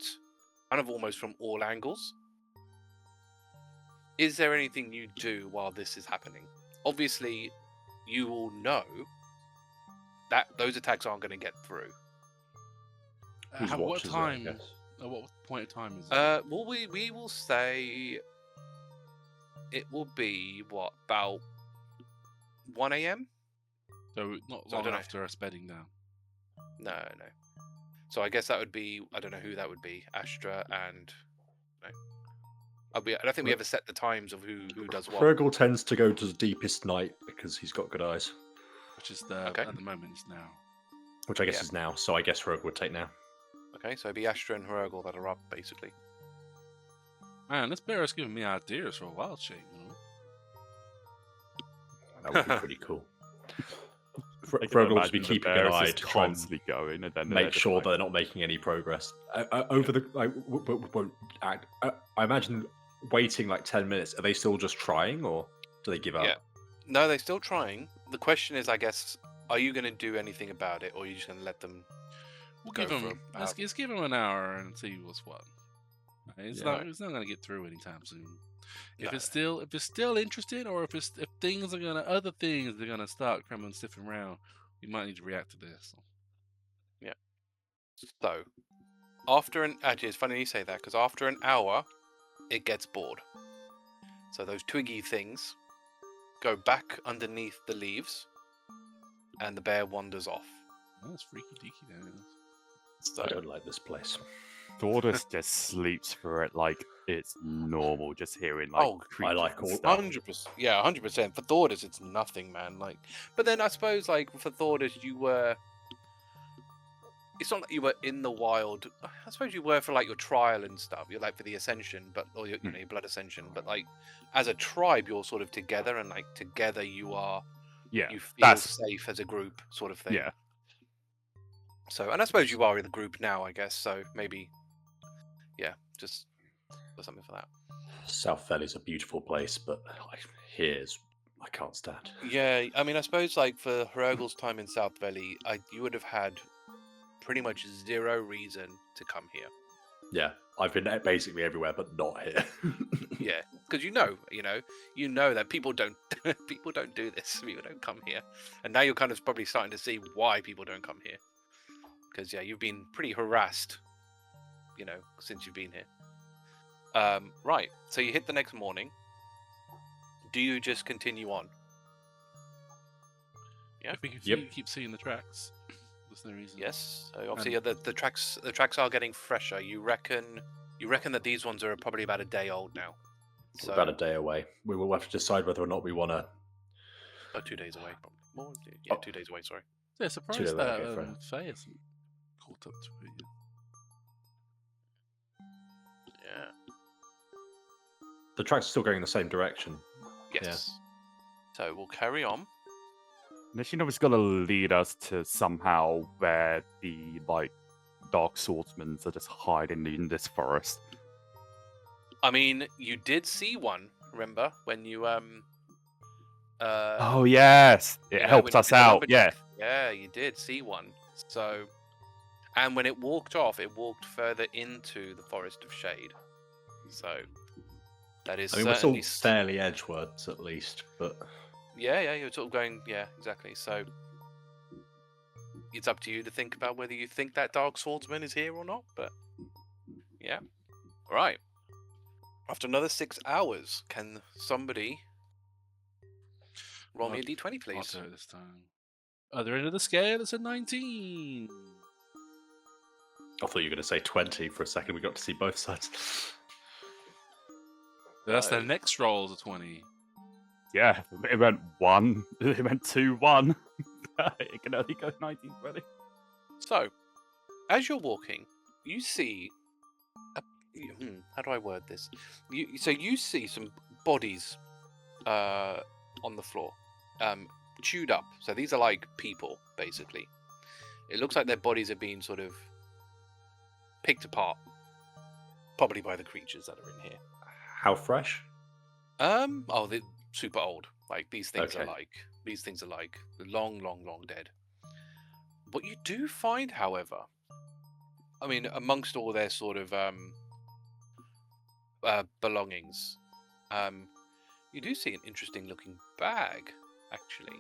kind of almost from all angles. Is there anything you do while this is happening? Obviously, you all know that those attacks aren't going to get through. What time? At what point of time is it? Well, we will say it will be about 1 a.m. So not So I long don't know. after us bedding down. No. So I guess that would be, I don't know who that would be, Astra and... No. I don't think we ever set the times of who does what. Hrugguhl tends to go to the deepest night because he's got good eyes, Which is Okay. at the moment is now. which I guess Yeah. is now. So I guess Hrugguhl would take now. Okay, so it'd be Astra and Hrugguhl that are up, basically. Man, this bear has given me ideas for a wild shape. That would be pretty cool. I can Hrugguhl will just be imagine the keeping an bear is eye just to try and constantly going, and then make sure they're not making any progress. Over the won't act. I imagine waiting like 10 minutes. Are they still just trying, or do they give up? Yeah. No, they're still trying. The question is, I guess, are you going to do anything about it, or are you just going to let them... We'll Go give for him. about- Let's give him an hour and see what's what. It's Yeah. not going to get through anytime soon. If No. it's still interesting, or if things are other things are gonna start coming sniffing around, we might need to react to this. So, actually, it's funny you say that, because after an hour, it gets bored. So those twiggy things go back underneath the leaves, and the bear wanders off. That's freaky deaky. That is. So, I don't like this place. Thordas just sleeps through it like it's normal, just hearing like Oh, creatures like and all- stuff. 100%. Yeah, 100%. For Thordas, it's nothing, man. But then I suppose, for Thordas, you were... It's not like you were in the wild. I suppose you were for, your trial and stuff. You're, for the Ascension, or your Blood Ascension. But, as a tribe, you're sort of together, and, together you are... Yeah, You feel that's safe as a group, sort of thing. yeah. So, and I suppose you are in the group now, I guess. So, maybe... Yeah, just... or something for that. South Valley's a beautiful place, but here's I can't stand. Yeah, I mean, I suppose for Hrugguhl's time in South Valley, you would have had pretty much zero reason to come here. Yeah, I've been basically everywhere, but not here. Yeah, because you know that people don't do this. People don't come here, and now you're kind of probably starting to see why people don't come here. Because you've been pretty harassed, since you've been here. Right. So you hit the next morning. Do you just continue on? Yeah. If we can Yep. keep seeing the tracks, there's no reason. Yes. So obviously, the tracks are getting fresher. You reckon that these ones are probably about a day old now. We're So about a day away. We will have to decide whether or not we want to. 2 days away. Probably. More, yeah, Oh. 2 days away. Sorry. Yeah, surprised days, that okay, fair. Faye hasn't caught up to it yet. Yeah. The tracks are still going in the same direction. Yes. So we'll carry on. Nishinobu's got to lead us to somehow where the dark swordsmen are just hiding in this forest. I mean, you did see one. Remember when you Oh yes, it helped when you us did the out. Yeah, lumberjack. Yeah, you did see one. So, and when it walked off, it walked further into the Forest of Shade. So, that is I mean, we're still certainly... fairly edgewards at least, but Yeah, you're sort of going... Yeah, exactly. So, it's up to you to think about whether you think that Dark Swordsman is here or not. But yeah, right. After another 6 hours, can somebody roll me a d20, I'll please? do it this time. Other end of the scale, it's a 19. I thought you were going to say 20 for a second. We got to see both sides. That's the next roll is a 20. Yeah, it went 1. It went 2, 1. It can only go 19, 20. So, as you're walking, you see. How do I word this? So you see some bodies on the floor, chewed up. So these are like people, basically. It looks like their bodies are being sort of picked apart, probably by the creatures that are in here. How fresh? Oh, they're super old. Like these things Okay. are like long dead. What you do find, however, I mean, amongst all their sort of belongings, you do see an interesting looking bag. Actually,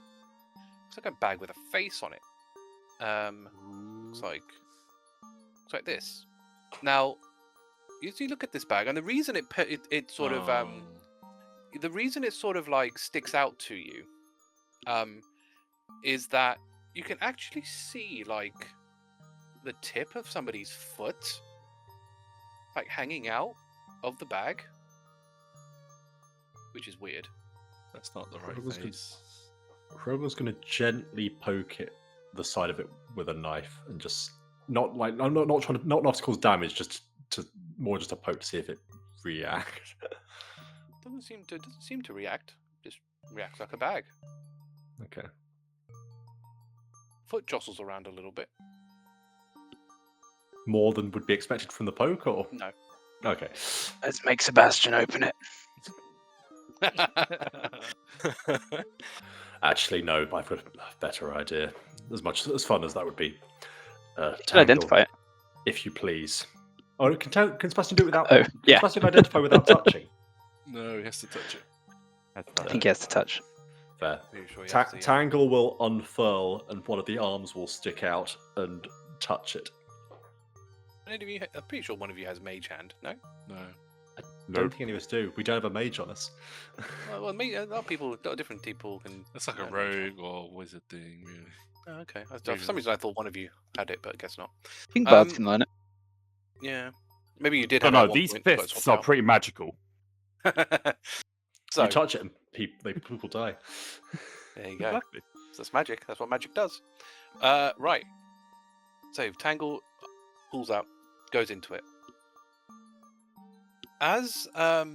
looks like a bag with a face on it. Looks like this. Now, you look at this bag, and the reason it sort of the reason it sort of like sticks out to you, is that you can actually see like the tip of somebody's foot, like hanging out of the bag, which is weird. That's not the right Hrugguhl's face. Hrugguhl's going to gently poke it, the side of it, with a knife, and just not to cause damage, just to poke to see if it reacts. Doesn't seem to react. Just reacts like a bag. Okay. Foot jostles around a little bit. More than would be expected from the poke, or No. Okay. Let's make Sebastian open it. Actually, no. I've got a better idea. As much as fun as that would be. Can Tangle, identify it. if you please. Oh, can Sebastian do it without? Oh, yeah. Sebastian identify without touching. No, he has to touch it. I think he has to touch. Fair. Pretty sure you have to, yeah. Tangle will unfurl, and one of the arms will stick out and touch it. I'm pretty sure one of you has mage hand. No. No. I don't think any of us do. We don't have a mage on us. Well, a lot of different people can. It's like a have mage rogue hand. or wizard thing, really. Oh, okay. For some reason, I thought one of you had it, but I guess not. I think Bards can learn it. Yeah. Maybe you did. No, have it no, at one these point, but fists swapped are out. pretty magical. So You touch it and people die. there you go. Exactly. That's magic. That's what magic does. Right. So Tangle pulls out, goes into it. As so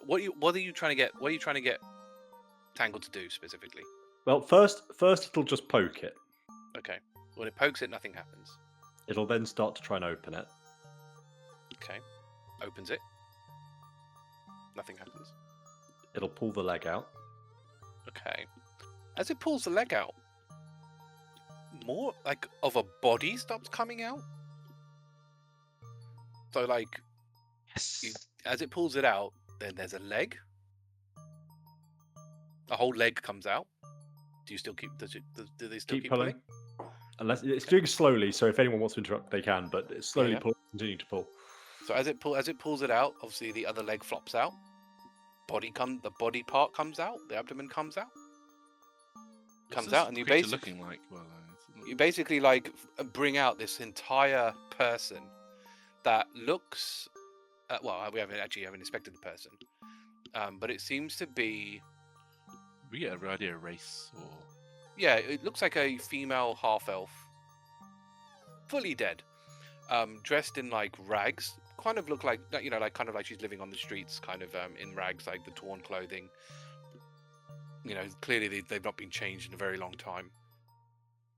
what are you trying to get? What are you trying to get Tangle to do specifically? Well, first it'll just poke it. Okay. When it pokes it, nothing happens. It'll then start to try and open it. Okay. Opens it. Nothing happens. It'll pull the leg out. Okay. As it pulls the leg out, more like of a body starts coming out. So like, as it pulls it out, then there's a leg. A whole leg comes out. Do you still keep? Do they still keep pulling? Unless it's doing slowly, so if anyone wants to interrupt, they can. But it's slowly Yeah. continue to pull. So as it pulls it out, obviously the other leg flops out. The body part comes out. The abdomen comes out. What's Comes this out, and you creature basically looking like. Well, you basically like bring out this entire person that looks. Well, we haven't inspected the person, but it seems to be. we get an idea of race or. Yeah, it looks like a female half-elf, fully dead, dressed in like rags. Kind of look like kind of like she's living on the streets, kind of in rags, like the torn clothing. Clearly they've not been changed in a very long time.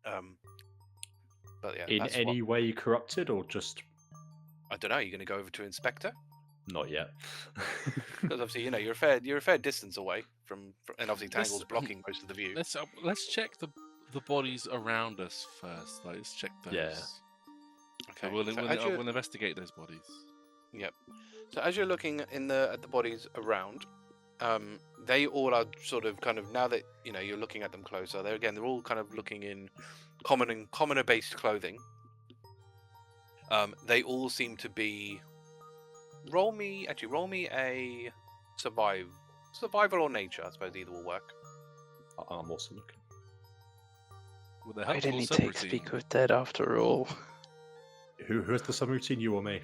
But yeah, In any way corrupted, or just I don't know. You're going to go over to Inspector not yet? because obviously you're a fair distance away from and obviously Tangle's blocking most of the view. Let's check the bodies around us first. Like, let's check those. Yeah. Okay. So we'll as you're- investigate those bodies. Yep. So as you're looking at the bodies around, they all are sort of kind of, now that you're looking at them closer, they're all kind of looking in commoner based clothing. They all seem to be. Roll me a survival or nature. I suppose either will work. I'm also looking. With a Why helpful didn't he take subroutine. Speak with Dead after all? Who has the subroutine, you or me?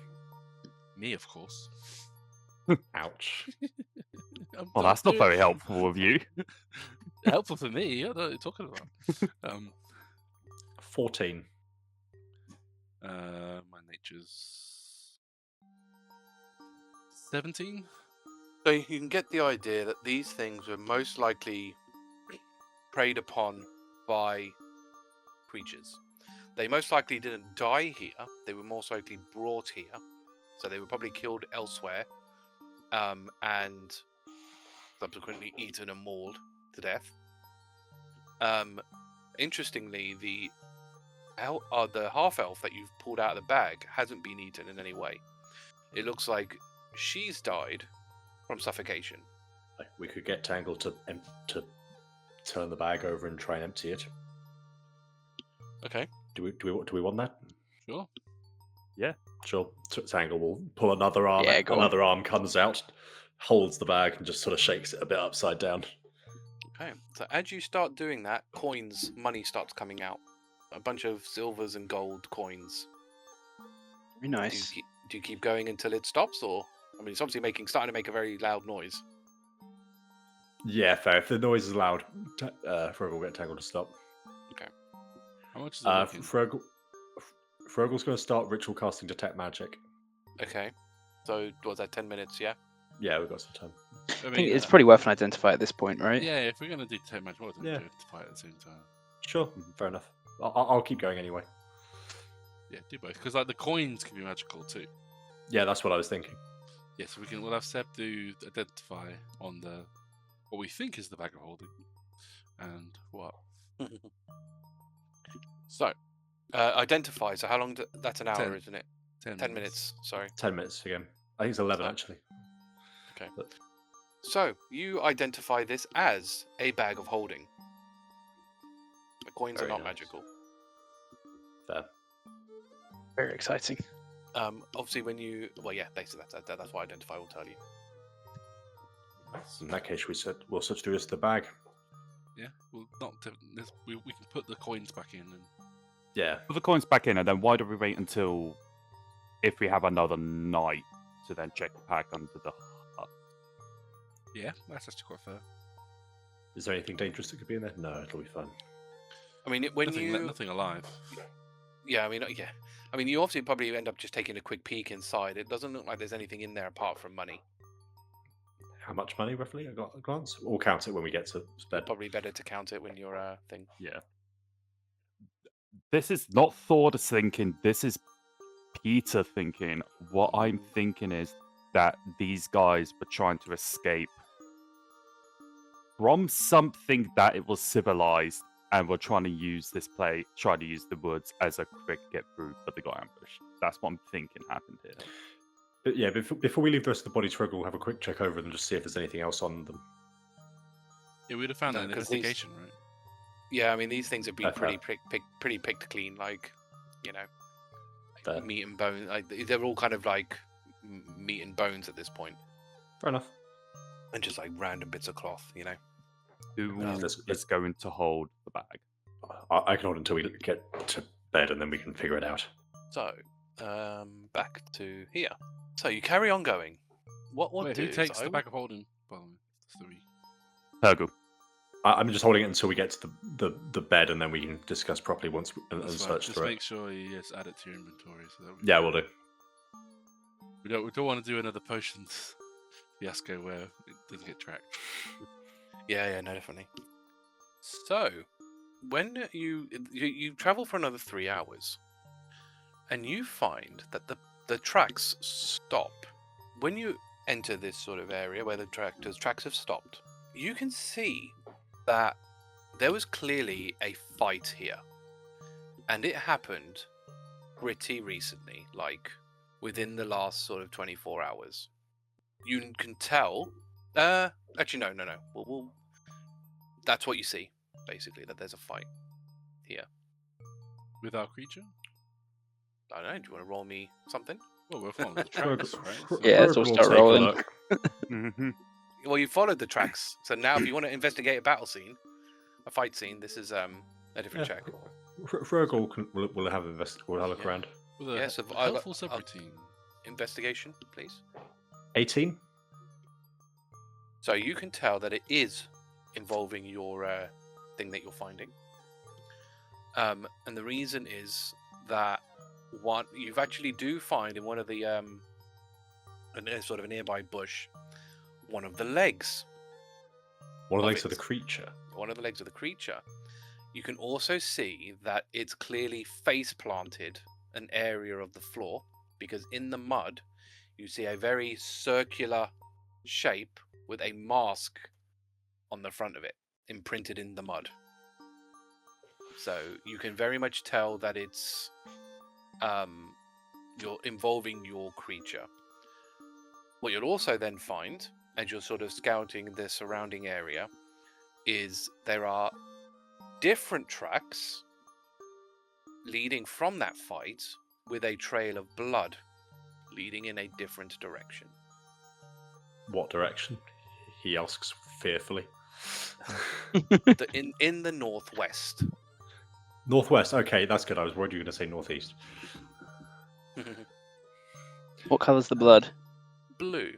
Me, of course. Ouch. Well, that's not very helpful of you. Helpful for me. I don't know what you're talking about. 14. My nature's 17. So you can get the idea that these things were most likely preyed upon by creatures. They most likely didn't die here. They were most likely brought here. So they were probably killed elsewhere, and subsequently eaten and mauled to death. Interestingly, the half-elf that you've pulled out of the bag hasn't been eaten in any way. It looks like she's died from suffocation. We could get Tangle to turn the bag over and try and empty it. Okay. Do we want that? Sure. Sure. Tangle will pull another arm. Yeah, go on. Another arm comes out, holds the bag, and just sort of shakes it a bit upside down. Okay. So as you start doing that, money starts coming out. A bunch of silvers and gold coins. Very nice. Do you keep going until it stops, or I mean, it's obviously starting to make a very loud noise. Yeah, fair. If the noise is loud, Hrugguhl will get Tangle to stop. How much is it looking? Hrugguhl's going to start ritual casting Detect Magic. Okay. So was that 10 minutes? Yeah. Yeah, we've got some time. I think it's probably worth an identify at this point, right? Yeah, if we're going to do 10 match, what Yeah. do to fight at the same time? Sure, fair enough. I'll keep going anyway. Yeah, do both. Because like the coins can be magical too. Yeah, that's what I was thinking. Yeah, so we'll have Seb do identify on what we think is the bag of holding. And what? So, identify. So how long? That's an hour, 10. isn't it? 10 10 minutes. Sorry. 10 minutes again. I think it's 11 actually. Okay. But So you identify this as a bag of holding. The coins Very are not nice. magical. fair. Very exciting. Obviously, basically that's what identify will tell you. In that case, we'll search through this the bag. Yeah, well, we can put the coins back in. And Yeah. Put the coins back in, and then why do we wait until if we have another night to then check the pack under the hut? yeah, that's actually quite fair. Is there anything dangerous that could be in there? No, it'll be fun. I mean, Nothing alive. Yeah, I mean, yeah. I mean, you obviously probably end up just taking a quick peek inside. It doesn't look like there's anything in there apart from money. How much money roughly? I got a glance. We'll count it when we get to bed. Probably better to count it when you're thing. Yeah. This is not Thordas thinking, this is Peter thinking. What I'm thinking is that these guys were trying to escape from something that it was civilized, and were trying to use the woods as a quick get through, but they got ambushed. That's what I'm thinking happened here. But yeah, before we leave the rest of the bodies, Hrugguhl will have a quick check over them, just see if there's anything else on them. Yeah, we'd have found No, that in 'cause investigation, right? Yeah, I mean, these things have been Fair. pretty picked clean. Like, Fair. meat and bone. Like, they're all kind of like meat and bones at this point, Fair enough. and just like random bits of cloth. Who let's- is going to hold the bag? I can hold until we get to bed, and then we can figure it out. So, back to here. So you carry on going. What Wait, do who takes I the would- bag of holding? By the way, three. Hrugguhl. I'm just holding it until we get to the bed, and then we can discuss properly once and That's fine. search Just through make it. sure you add it to your inventory. So that Yeah, we'll do. we don't want to do another potions fiasco where it doesn't get tracked. Yeah, no, definitely. So, when you travel for another 3 hours, and you find that the tracks stop when you enter this sort of area where the tracks have stopped. You can see that there was clearly a fight here, and it happened pretty recently, like within the last sort of 24 hours. You can tell Actually, no. We'll that's what you see, basically. That there's a fight here. With our creature? I don't know. Do you want to roll me something? Well, we're following the Hrugguhl- tracks, right? So- Yeah, it's Hrugguhl all will start take a rolling. look. hmm Well, you followed the tracks, so now if you want to investigate a battle scene, a fight scene, this is a different check. Hrugguhl will have will have a look Yeah. around. With a Yes, if helpful subroutine. Investigation, please. 18. So you can tell that it is involving your thing that you're finding, and the reason is that you've actually do find in one of the sort of a nearby bush, one of the legs. One of the Of legs of the it. creature. One of the legs of the creature. You can also see that it's clearly face planted an area of the floor, because in the mud you see a very circular shape with a mask on the front of it, imprinted in the mud. So you can very much tell that it's you're involving your creature. What you'll also then find, as you're sort of scouting the surrounding area, is there are different tracks leading from that fight with a trail of blood leading in a different direction. What direction? He asks fearfully. In the northwest. Northwest. Okay, that's good. I was worried you were going to say northeast. What colour's the blood? Blue.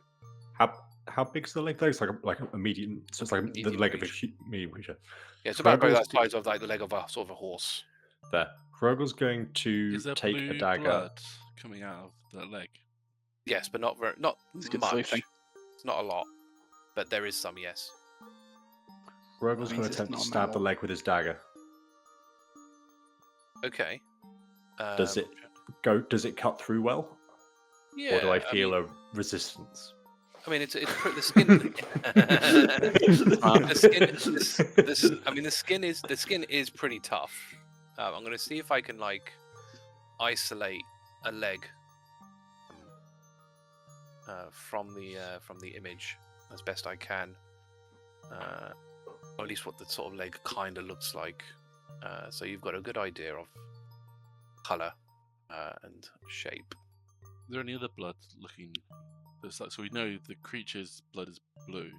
How big's the leg? It's like a medium. So it's like the Medium leg of a creature. medium creature. Yeah, it's about Hrugguhl's the size of like the leg of a sort of a horse. There. Hrugguhl's going to Is there take blue a dagger. blood coming out of the leg? Yes, but not It's good much. sleuthing. It's not a lot, but there is some. Yes. Hrugguhl's Means going to it's attempt to not stab the mammal. leg with his dagger. Okay. Does it cut through well? Yeah. Or do I feel a resistance? I mean, it's the skin. The skin is pretty tough. I'm going to see if I can like isolate a leg from the image as best I can, or at least what the sort of leg kind of looks like. So you've got a good idea of color and shape. Is there any other blood looking? That's like, so we know the creature's blood is blue.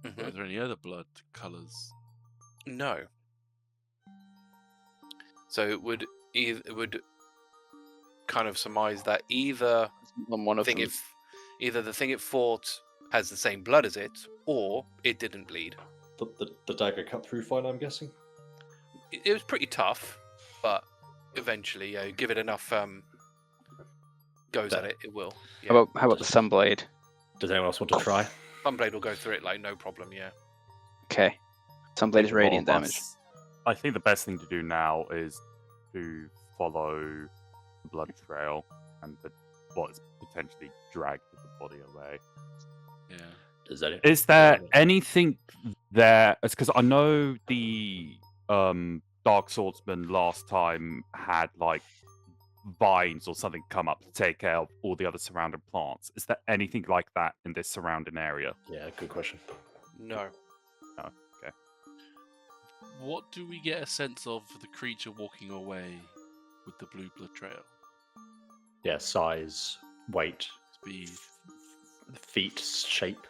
But are there any other blood colours? No. So it would kind of surmise that either On one of them. either the thing it fought has the same blood as it, or it didn't bleed. The dagger cut through fine, I'm guessing? It was pretty tough, but eventually, give it enough goes at it, it will. Yeah. How about the sunblade? Does anyone else want to try? Sunblade will go through it like no problem. Yeah. Okay. Sunblade is All radiant of damage. us- I think the best thing to do now is to follow the blood trail and what is potentially dragged the body away. Yeah. Does that Is there anything there? It's because I know the Dark Swordsman last time had like vines or something come up to take care of all the other surrounding plants. Is there anything like that in this surrounding area? Yeah, good question. No. What do we get a sense of the creature walking away with the blue blood trail? Yeah, size, weight, Speed. feet, shape.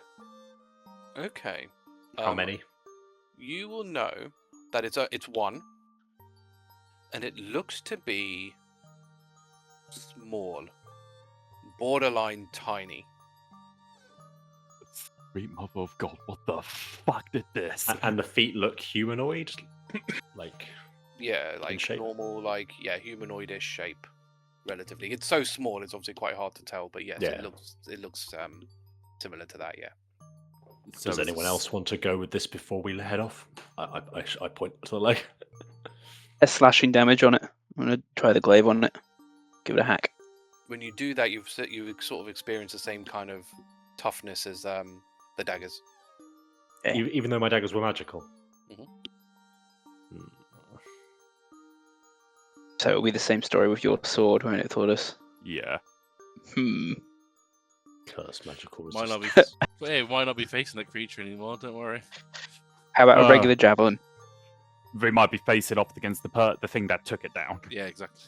Okay. How many? You will know that it's one, and it looks to be small, borderline tiny. Sweet mother of God, what the fuck did this? And the feet look humanoid? Like, Yeah, like shape? normal, like humanoidish shape, relatively. It's so small; it's obviously quite hard to tell. But yes, Yeah. it looks similar to that. Yeah. So does it's anyone else want to go with this before we head off? I point to the leg. There's slashing damage on it. I'm gonna try the glaive on it. Give it a hack. When you do that, you sort of experience the same kind of toughness as the daggers. Okay. Even though my daggers were magical. Mhm. So it'll be the same story with your sword, won't it, Thordas? Yeah. Hmm. Cursed magical Might not resistance. be But hey, why not be facing that creature anymore? Don't worry. How about a regular javelin? They might be facing off against the thing that took it down. Yeah, exactly.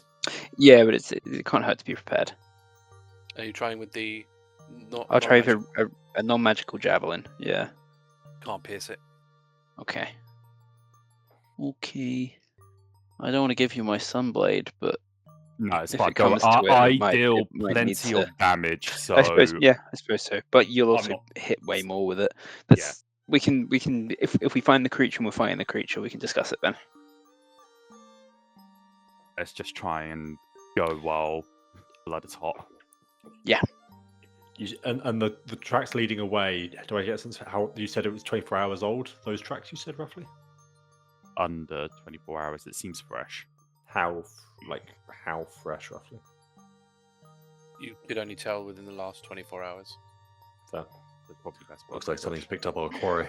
Yeah, but it can't hurt to be prepared. Are you trying with the? I'll try with a non-magical javelin. Yeah. Can't pierce it. Okay. Okay. I don't want to give you my sunblade, but No, it's if fine. it comes to it, I it might deal need plenty to- of damage, so I suppose so. But you'll I'm also not- hit way more with it. That's we can if we find the creature and we're fighting the creature, we can discuss it then. let's just try and go while blood is hot. And the tracks leading away, do I get a sense of how you said it was 24 hours old? Those tracks you said roughly? Under 24 hours, it seems fresh. How fresh roughly? You could only tell within the last 24 hours. So, That's probably best. looks like something's picked up our quarry.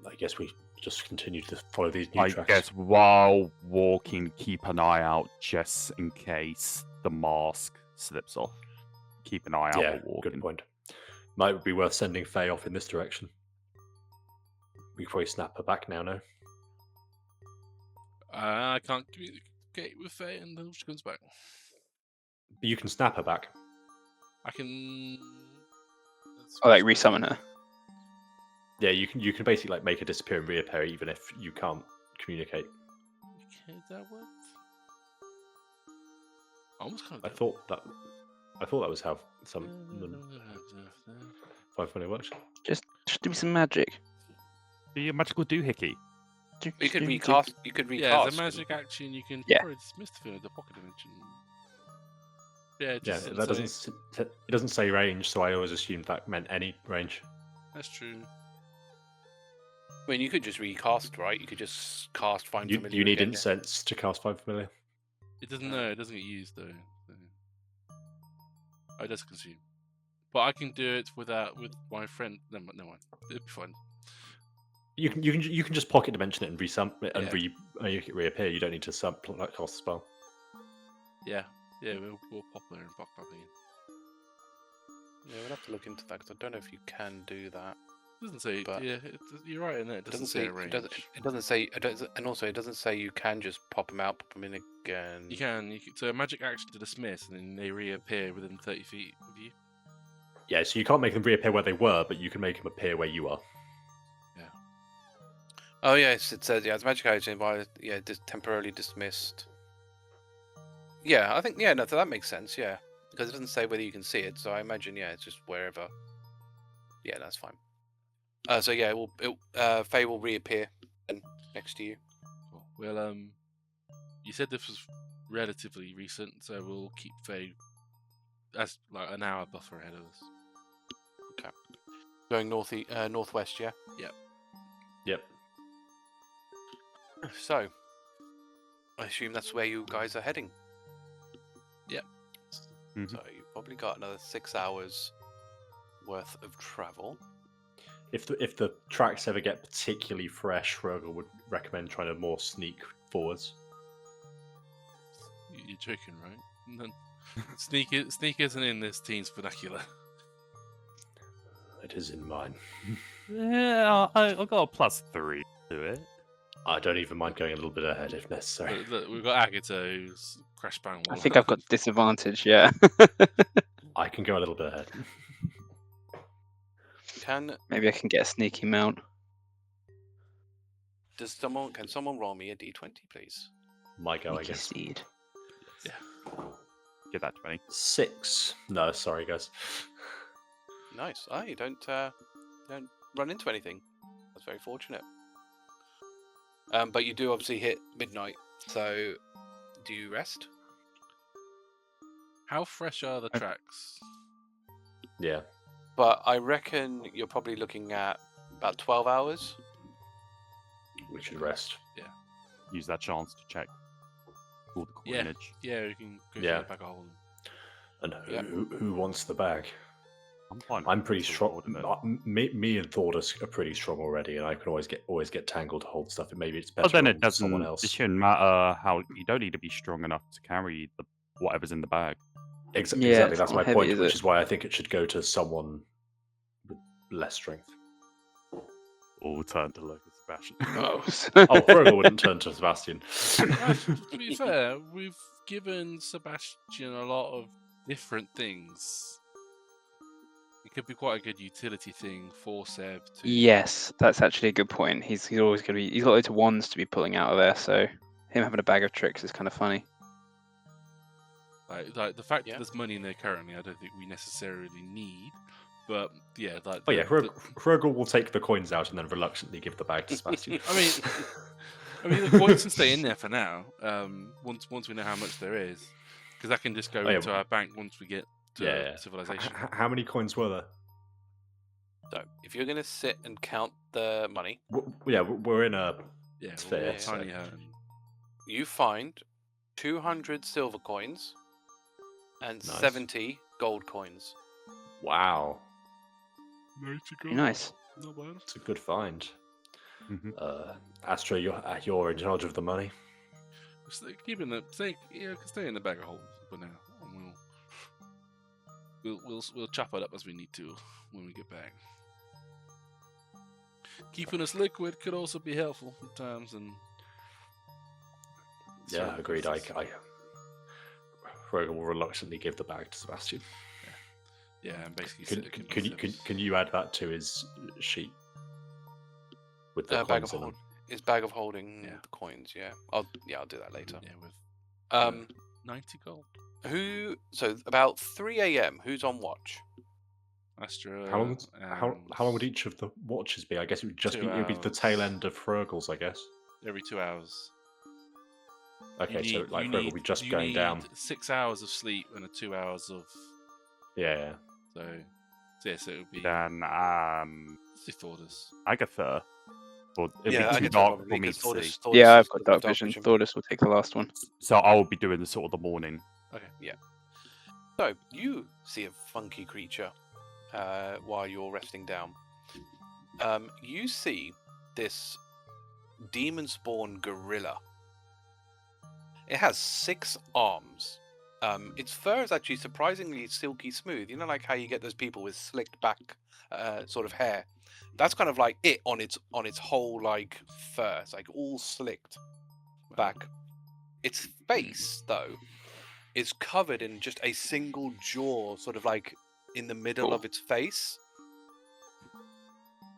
I guess we just continue to follow these new I tracks. guess while walking, keep an eye out just in case the mask slips off. Keep an eye out Yeah, while walking. good point. Might be worth sending Faye off in this direction. We could probably snap her back now, no? I can't communicate with Faye until she comes back. But you can snap her back. I can. Oh, like resummon her. Yeah, you can basically like make her disappear and reappear even if you can't communicate. Okay, that worked. Almost kind I of. thought that was how some Five Funny works. Just do some magic. Do your magical doohickey. You could recast. You could recast. Yeah, as a magic action, you can Yeah. probably dismiss the thing with the pocket dimension. Yeah, it Yeah, just that it doesn't say range, so I always assumed that meant any range. That's true. I mean, you could just recast, right? You could just cast Find You Familiar. need again. incense to cast Five Familiar. It doesn't. No, it doesn't get used though. So. Oh, it does consume. But I can do it with my friend. No mind. It'll be fine. You can just pocket dimension it and resum it and Yeah. make it reappear. You don't need to cast a spell. Yeah, we'll pop her and pop up again. Yeah, we'll have to look into that because I don't know if you can do that. It doesn't say. But- Yeah, you're right in it. It doesn't say a range. It doesn't say. And also, it doesn't say you can just pop them out, pop them in again. You can. So a magic action to dismiss, and then they reappear within 30 feet of you. Yeah, so you can't make them reappear where they were, but you can make them appear where you are. Oh yes, it says it's magic action by temporarily dismissed. Yeah, I think no, so that makes sense. Yeah, because it doesn't say whether you can see it, so I imagine it's just wherever. Yeah, that's fine. So yeah, Faye will reappear next to you. Cool. Well, you said this was relatively recent, so we'll keep Faye as like an hour buffer ahead of us. Okay. Going northwest, yeah. Yep. So, I assume that's where you guys are heading. Yep. Mhm. So you've probably got another 6 hours worth of travel. If the tracks ever get particularly fresh, Hrugguhl would recommend trying to more sneak forwards. You're joking, right? No. Sneak isn't in this team's vernacular. It is in mine. Yeah, I've got a +3 to it. I don't even mind going a little bit ahead if necessary. Look, we've got Agata who's crash bang. I think I've got disadvantage. Yeah. I can go a little bit ahead. Maybe I can get a sneaky mount. Can someone roll me a d20, please? My go, I Sneaky guess. steed. Get that 20. 6. No, sorry, guys. Nice. You don't run into anything. That's very fortunate. But you do obviously hit midnight. So, do you rest? How fresh are the tracks? Yeah. But I reckon you're probably looking at about 12 hours. We should rest. Use that chance to check all the Yeah. coinage. Yeah, we can go Yeah. for the bag of holding. And Yeah. who wants the bag? I'm fine. I'm pretty with strong. holding it. Me and Thordas are pretty strong already, and I can always get tangled to hold stuff. And maybe it's better But then on it doesn't. someone else. It shouldn't matter how you don't need to be strong enough to carry whatever's in the bag. Exactly. Yeah, That's it's my not heavy, point, is which it? is why I think it should go to someone less strength. All turn to look at Sebastian. Oh, Oh, Hrugguhl wouldn't turn to Sebastian. To be fair, we've given Sebastian a lot of different things. It could be quite a good utility thing for Seb to. yes, that's actually a good point. He's always going to be. He's got loads of wands to be pulling out of there, so him having a bag of tricks is kind of funny. Like the fact Yeah. that there's money in there currently, I don't think we necessarily need. But yeah, like. Oh yeah, Hrugguhl will take the coins out and then reluctantly give the bag to Sebastian. I mean, the coins can stay in there for now. Once we know how much there is, because that can just go Oh, yeah. into our bank once we get to Yeah. civilization. How many coins were there? So, if you're going to sit and count the money, We're in a. Yeah, It's we're fair, all so- tiny hut. you find 200 silver coins and Nice. 70 gold coins. Wow, Nice. Not bad. it's a good find. Mhm. Astra, you're in charge of the money. Stay in the bag of holding for now, and we'll chop it up as we need to when we get back. Keeping us liquid could also be helpful at times, and Yeah, agreed. Hrugguhl will reluctantly give the bag to Sebastian. yeah, and basically Can you add that to his sheet with the Bag coins of in them? His bag of holding Yeah. the coins. Yeah, I'll do that later. yeah with 90 gold. So about 3 a.m. Who's on watch? Astra. How long would each of the watches be? I guess it would just 2 be the hours. tail end of Hrugguhl's, I guess. Every 2 hours. Okay, so like Hrugguhl will be just going down. 6 hours of sleep and 2 hours of. Yeah. So it would be. Then Thordas. Agata. Well, it'll Yeah, be I too get dark that for me to because see. Thordas Yeah, has I've got dark vision. Thordas will take the last one. So I will be doing the sort of the morning. So you see a funky creature while you're resting down. You see this demon spawn gorilla. It has 6 arms. Its fur is actually surprisingly silky smooth. You know, like how you get those people with slicked back sort of hair. That's kind of like it on its whole like fur. It's like all slicked back. Its face, though, is covered in just a single jaw, sort of like in the middle of its face.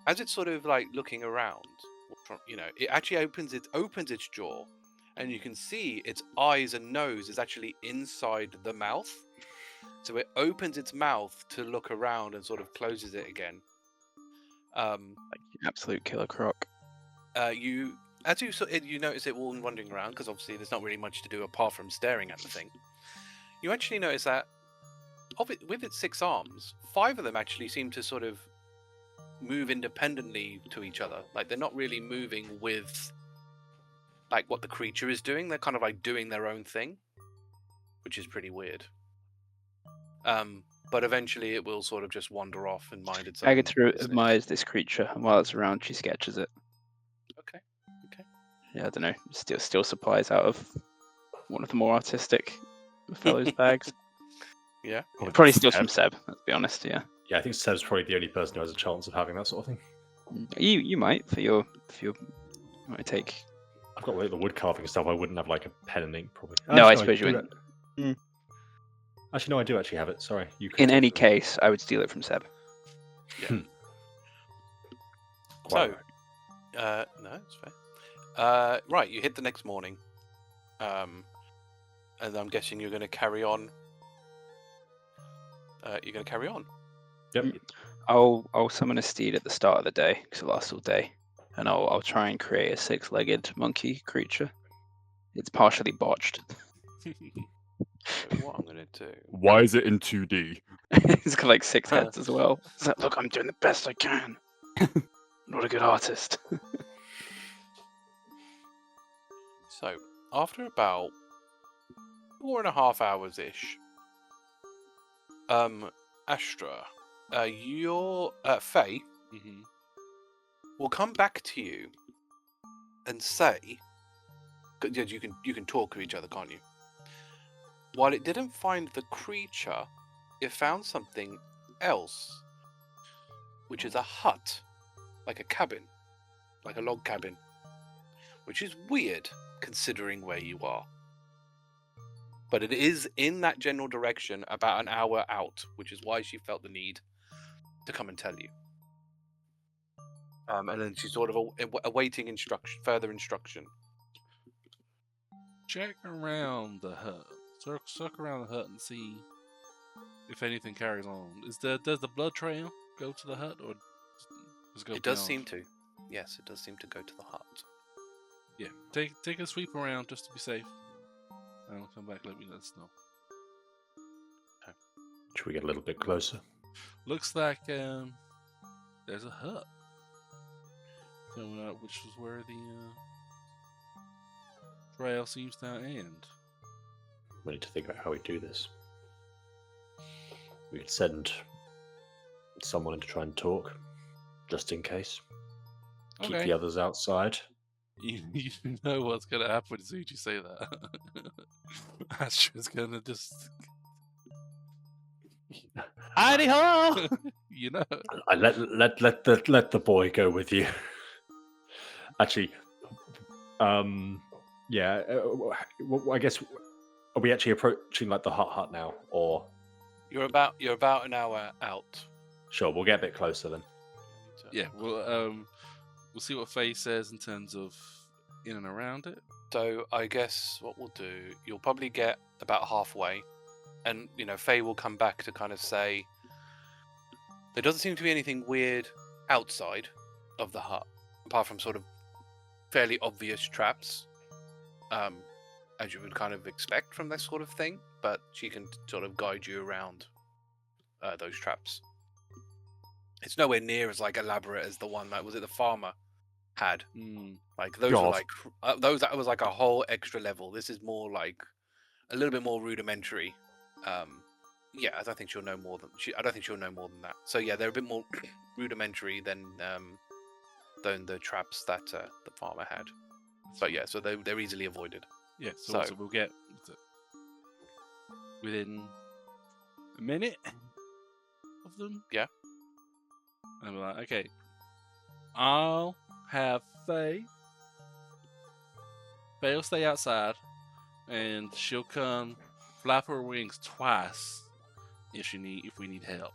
As it's sort of like looking around, it actually opens its jaw, and you can see its eyes and nose is actually inside the mouth. So it opens its mouth to look around and sort of closes it again. Like absolute killer croc. You notice it all wandering around, because obviously there's not really much to do apart from staring at the thing. You actually notice that with its 6 arms, 5 of them actually seem to sort of move independently to each other. Like they're not really moving with like what the creature is doing. They're kind of like doing their own thing, which is pretty weird. But eventually it will sort of just wander off and mind its own Agata business. admires this creature, and while it's around, she sketches it. Okay. Yeah, I don't know. Still supplies out of one of the more artistic fellows' bags. Yeah. Probably steals from Seb. Let's be honest. Yeah. Yeah, I think Seb's probably the only person who has a chance of having that sort of thing. You might for your you might take. I've got like the wood carving stuff. I wouldn't have like a pen and ink probably. No, I Actually, suppose you do wouldn't. it. Actually, no, I do actually have it. Sorry, you. In any case, I would steal it from Seb. So, Quite no, it's fair. Right, you hit the next morning, and I'm guessing you're going to carry on. You're going to carry on. Yep. I'll summon a steed at the start of the day because it lasts all day, and I'll try and create a 6-legged monkey creature. It's partially botched. So what I'm going to do? Why is it in 2D? It's got like 6 heads as well. It's like, look, I'm doing the best I can. I'm not a good artist. So after about 4.5 hours ish, Astra, your Faye Mhm. will come back to you and say, 'cause you can talk to each other, can't you? While it didn't find the creature, it found something else. which is a hut, like a cabin, like a log cabin, which is weird considering where you are. But it is in that general direction, about an hour out, which is why she felt the need to come and tell you. And then she's sort of awaiting further instruction. Check around the hut. Circle around the hut and see if anything carries on. Does the blood trail go to the hut, or does it go? It does beyond? seem to. Yes, it does seem to go to the hut. Yeah, take a sweep around just to be safe. And come back. Let us know. Should we get a little bit closer? Looks like there's a hut coming up, which is where the trail seems to end. We need to think about how we do this. We could send someone in to try and talk, just in case. Keep Okay. the others outside. You know what's gonna happen as soon as you say that. Astra's gonna just, Hidey ho! you know. I let the boy go with you. Actually, yeah. I guess, are we actually approaching like the hut now, or? You're about an hour out. Sure, we'll get a bit closer then. Yeah, we'll see what Faye says in terms of in and around it. So I guess what we'll do, you'll probably get about halfway, and Faye will come back to kind of say there doesn't seem to be anything weird outside of the hut, apart from sort of fairly obvious traps, as you would kind of expect from this sort of thing. But she can sort of guide you around those traps. It's nowhere near as like elaborate as the one that the farmer had. Like those were like that was like a whole extra level. This is more like a little bit more rudimentary. Yeah, I don't think she'll know more than that. So yeah, they're a bit more rudimentary than the traps that the farmer had. But yeah, so they're easily avoided. Yeah, so we'll get within a minute of them. Yeah. And we're like, okay, I'll have Faye. Faye will stay outside, and she'll come flap her wings twice if we need help.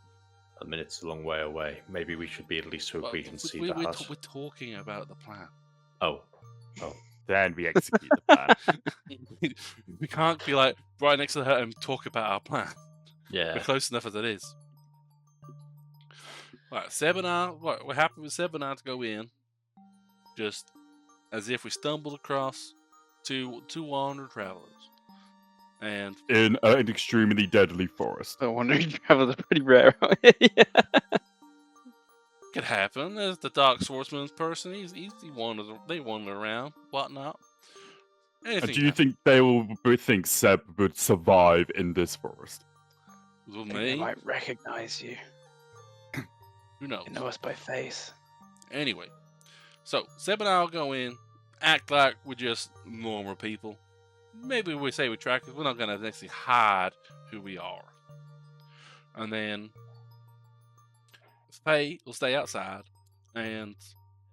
A minute's a long way away. Maybe we should be at least so we can see the hut. We're talking about the plan. Oh. Then we execute the plan. We can't be like right next to the hut and talk about our plan. Yeah. We're close enough as it is. Right, Seb and I, we're happy with Seb and I to go in, just as if we stumbled across two wanderer travelers, and In an extremely deadly forest. The wandering travelers are pretty rare. Yeah. could happen. As the Dark Swordsman's person, they wander around, whatnot. Anything Do you think they will think Seb would survive in this forest? with They me? might recognize you. Who knows? They know us by face. Anyway, so Seb and I'll go in, act like we're just normal people. Maybe we say we're trackers. We're not gonna actually hide who we are. And then Faye will stay outside, and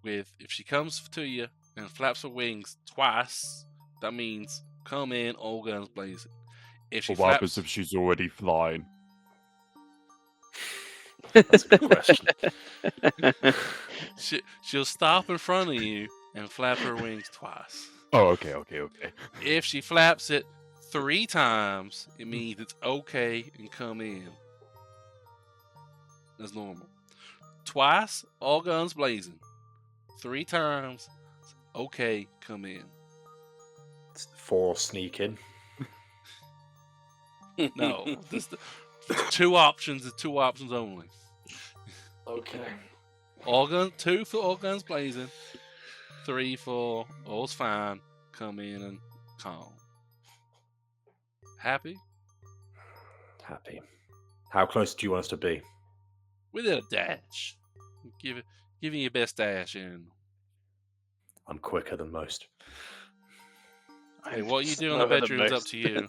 if she comes to you and flaps her wings twice, that means come in, all guns blazing. If she What happens flaps, if she's already flying? That's a good question. she'll stop in front of you and flap her wings twice. Oh, okay. If she flaps it 3 times, it means it's okay and come in. That's normal. Twice, all guns blazing. 3 times, okay, come in. 4 sneak in. No, this 2 options is 2 options only. Okay. 2 for all guns blazing. 3 for all's fine, come in and calm. Happy? Happy. How close do you want us to be? Within a dash. Give me your best dash in. I'm quicker than most. Hey, what you do in slower the than bedroom's up most. to you.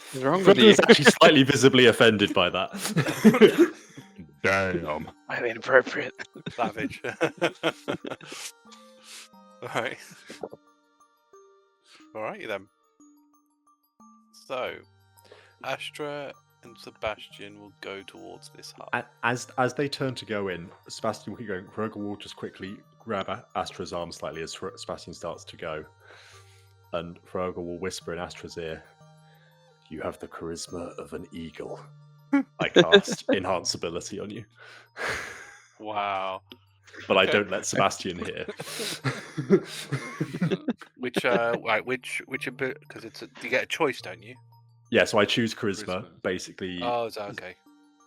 What's wrong with Hrugguhl you? is actually slightly visibly offended by that. Damn. Highly inappropriate. Savage. Alright. Alright then. So, Astra and Sebastian will go towards this hut. As they turn to go in, Sebastian will keep going. Hrugguhl will just quickly grab Astra's arm slightly as Sebastian starts to go. And Hrugguhl will whisper in Astra's ear, "You have the charisma of an eagle." I cast enhance ability on you. Wow. But I Okay. don't let Sebastian hear. Which because you get a choice, don't you? Yeah, so I choose charisma, Charisma. basically. Oh, is that okay?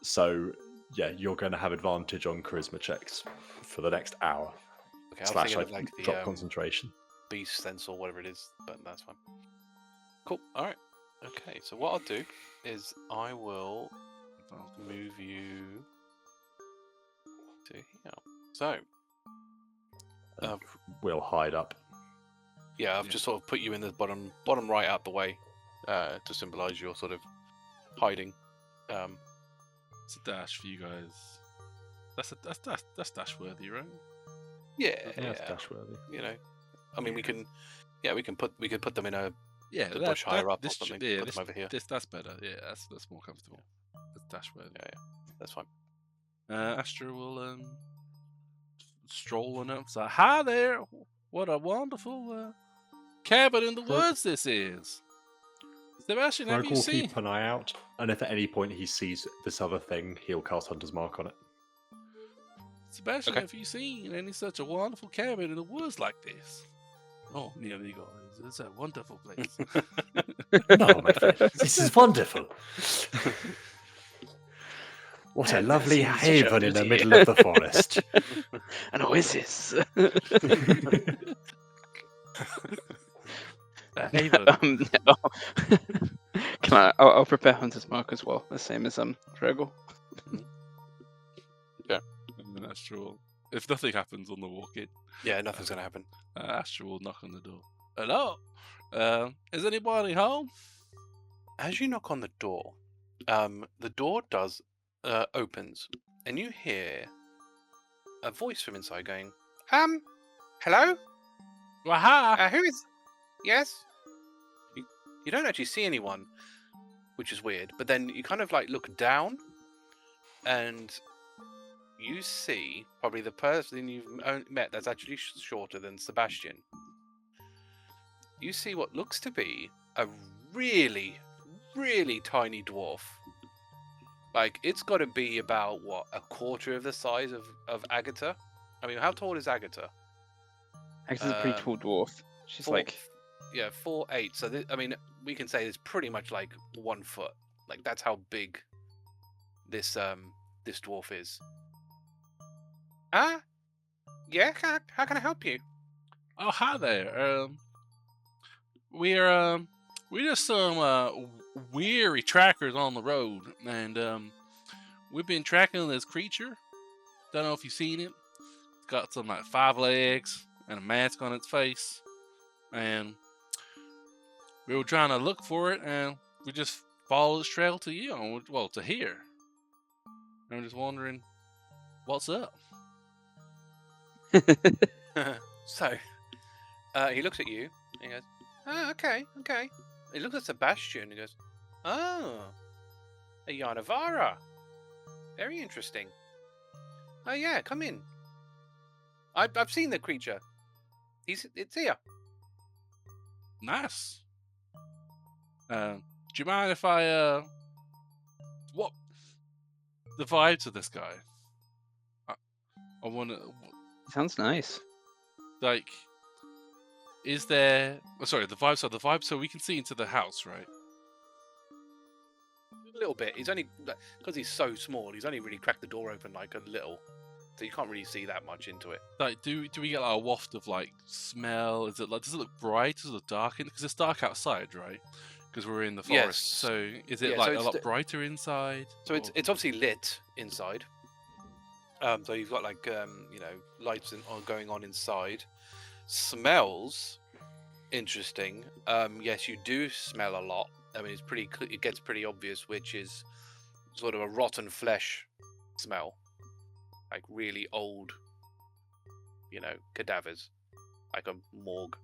So, yeah, you're going to have advantage on charisma checks for the next hour. Okay, I was Slash, thinking I of like the drop concentration. beast sense or whatever it is, but that's fine. Cool. All right. Okay. So what I'll do is I will move you to here. So We'll hide up. yeah, I've Yeah. just sort of put you in the bottom right out the way to symbolise your sort of hiding. It's a dash for you guys. That's dash worthy, right? Yeah, That's dash worthy. You know, I mean, we could put them in the Yeah, bush higher up or this, something. yeah, Put them over here. that's better. Yeah, that's more comfortable. That's dash worthy. Yeah, that's fine. Astra will stroll on up. So, hi there! What a wonderful cabin in the woods this is. Sebastian, have Hrugguhl you will seen? keep an eye out, and if at any point he sees this other thing, he'll cast Hunter's Mark on it. Sebastian, Okay. have you seen any such a wonderful cabin in the woods like this? Oh, mi amigo, it's a wonderful place. No, my friend, this is wonderful. What a I've never lovely seen such a haven in the beauty. middle of the forest. An oasis. A haven. Can I'll prepare Hunter's Mark as well, the same as Hrugguhl. And then Astra will, if nothing happens on the walk-in, Yeah, nothing's gonna happen. Astra will knock on the door. Hello? Is anybody home? As you knock on the door does opens, and you hear a voice from inside going, hello? Well, hi. Who is? Yes? You don't actually see anyone, which is weird, but then you kind of like look down, and you see probably the person you've met that's actually shorter than Sebastian. You see what looks to be a really, really tiny dwarf. Like, it's got to be about, what, a quarter of the size of Agata? I mean, how tall is Agata? Agata's a pretty tall dwarf. She's like... Yeah, 4'8". So, I mean, we can say it's pretty much like 1 foot. Like, that's how big this dwarf is. Yeah, how can I help you? Oh, hi there. We're just some weary trackers on the road, and we've been tracking this creature. Don't know if you've seen it. It's got some like 5 legs and a mask on its face, and we were trying to look for it, and we just followed its trail to you. Well, to here. I'm just wondering, what's up? So, he looks at you and he goes, "Oh, okay. He looks at Sebastian and he goes, "Oh, a Yarnavara. Very interesting. Oh yeah, come in. I've seen the creature. It's here." Nice. Do you mind if I what the vibes of this guy? I want to Sounds nice. like. Is there? Oh, sorry, the vibes. So we can see into the house, right? A little bit. He's only because he's so small. He's only really cracked the door open like a little, so you can't really see that much into it. Like, do we get like a waft of like smell? Is it like? Does it look bright? Does it look dark? Because it's dark outside, right? Because we're in the forest. Yes. So is it Yeah, like so a it's lot brighter inside? So it's obviously lit inside. So you've got like lights going on inside. Smells interesting. Yes, you do smell a lot. I mean, it gets pretty obvious, which is sort of a rotten flesh smell, like really old, cadavers, like a morgue.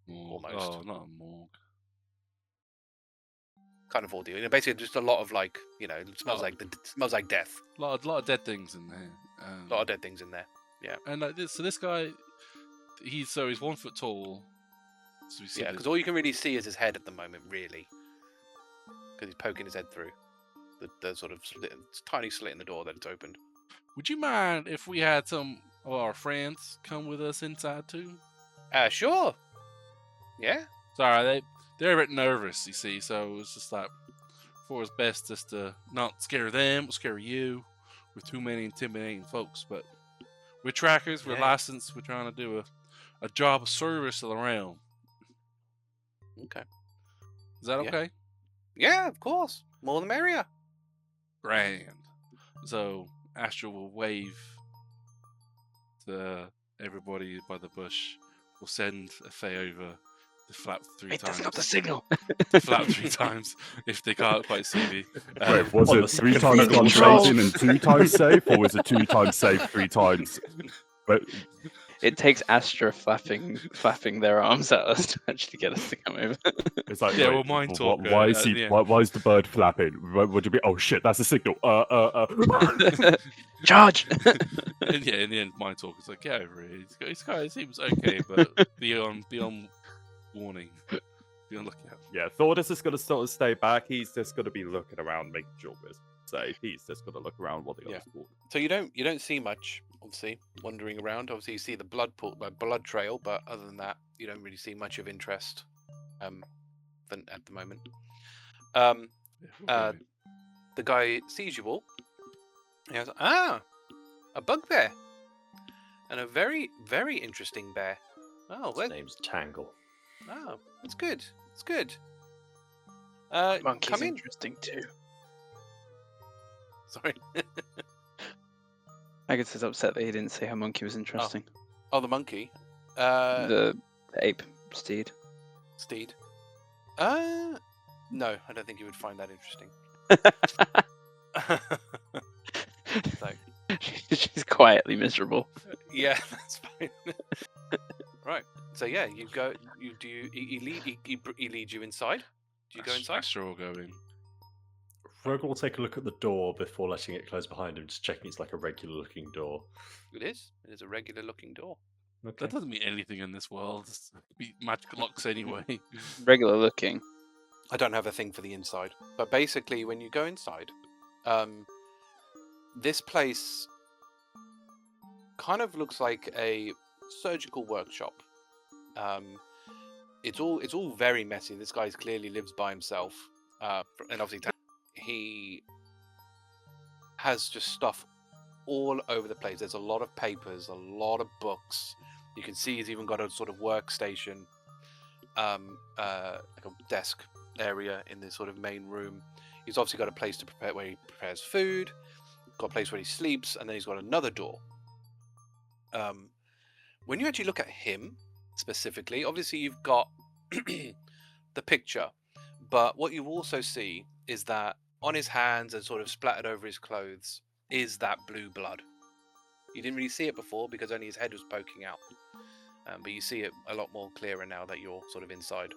Almost. Oh, not a morgue. Kind of ordeal. Basically, just a lot of it smells smells like death. A lot of dead things in there. A lot of dead things in there. Yeah. And this guy, he's 1 foot tall. So we see Yeah, because all you can really see is his head at the moment, really, because he's poking his head through the sort of tiny slit in the door that it's opened. Would you mind if we had some of our friends come with us inside too? Sure. Yeah. Sorry, they're a bit nervous, you see, so it's just like, for it's best just to not scare them, scare you with too many intimidating folks. But we're trackers, we're licensed, we're trying to do a job of service all around. Okay. Is that okay? Yeah, of course. More the merrier. Grand. So Astra will wave to everybody by the bush. We'll send a Fae over to flap 3 times. That's not the signal. Flap 3 times if they can't quite see me. Wait, was it 3 times concentration and 2 times safe, or was it 2 times safe, 3 times? But It takes Astra flapping their arms at us to actually get us to come over. it's like, Yeah, wait, well, mine talk, why is yeah. why is the bird flapping? Would you be? Oh shit, that's a signal. Charge! And yeah, in the end, my talk is like, yeah, really, this guy seems okay, but be on warning, be on lookout. Yeah, Thordas is gonna sort of stay back. He's just gonna be looking around, making sure we're safe. He's just gonna look around while the others walk. So you don't see much, obviously, wandering around. Obviously, you see the blood trail, but other than that, you don't really see much of interest. At the moment. The guy sees you all. He goes, a bugbear, and a very, very interesting bear. Oh, His name's Tangle. Oh, that's good. It's good. Monkey's come in. interesting too. Sorry. Agata's upset that he didn't say her monkey was interesting. Oh, the monkey. The ape steed. Steed. No, I don't think you would find that interesting. So, She's quietly miserable. yeah, that's fine. Right. So yeah, you go. He leads you inside. Do you go inside? Astra will go in. Hrugguhl will take a look at the door before letting it close behind him, just checking it's like a regular-looking door. It is. It is a regular-looking door. Okay. That doesn't mean anything in this world. It's magic locks anyway. Regular looking. I don't have a thing for the inside, but basically, when you go inside, this place kind of looks like a surgical workshop. It's all very messy. This guy clearly lives by himself, and obviously he has just stuff all over the place. There's a lot of papers, a lot of books. You can see he's even got a sort of workstation, like a desk area in this sort of main room. He's obviously got a place to prepare where he prepares food, got a place where he sleeps, and then he's got another door. When you actually look at him specifically, obviously you've got the picture, but what you also see is that on his hands and sort of splattered over his clothes is that blue blood. You didn't really see it before because only his head was poking out, but you see it a lot more clearer now that you're sort of inside.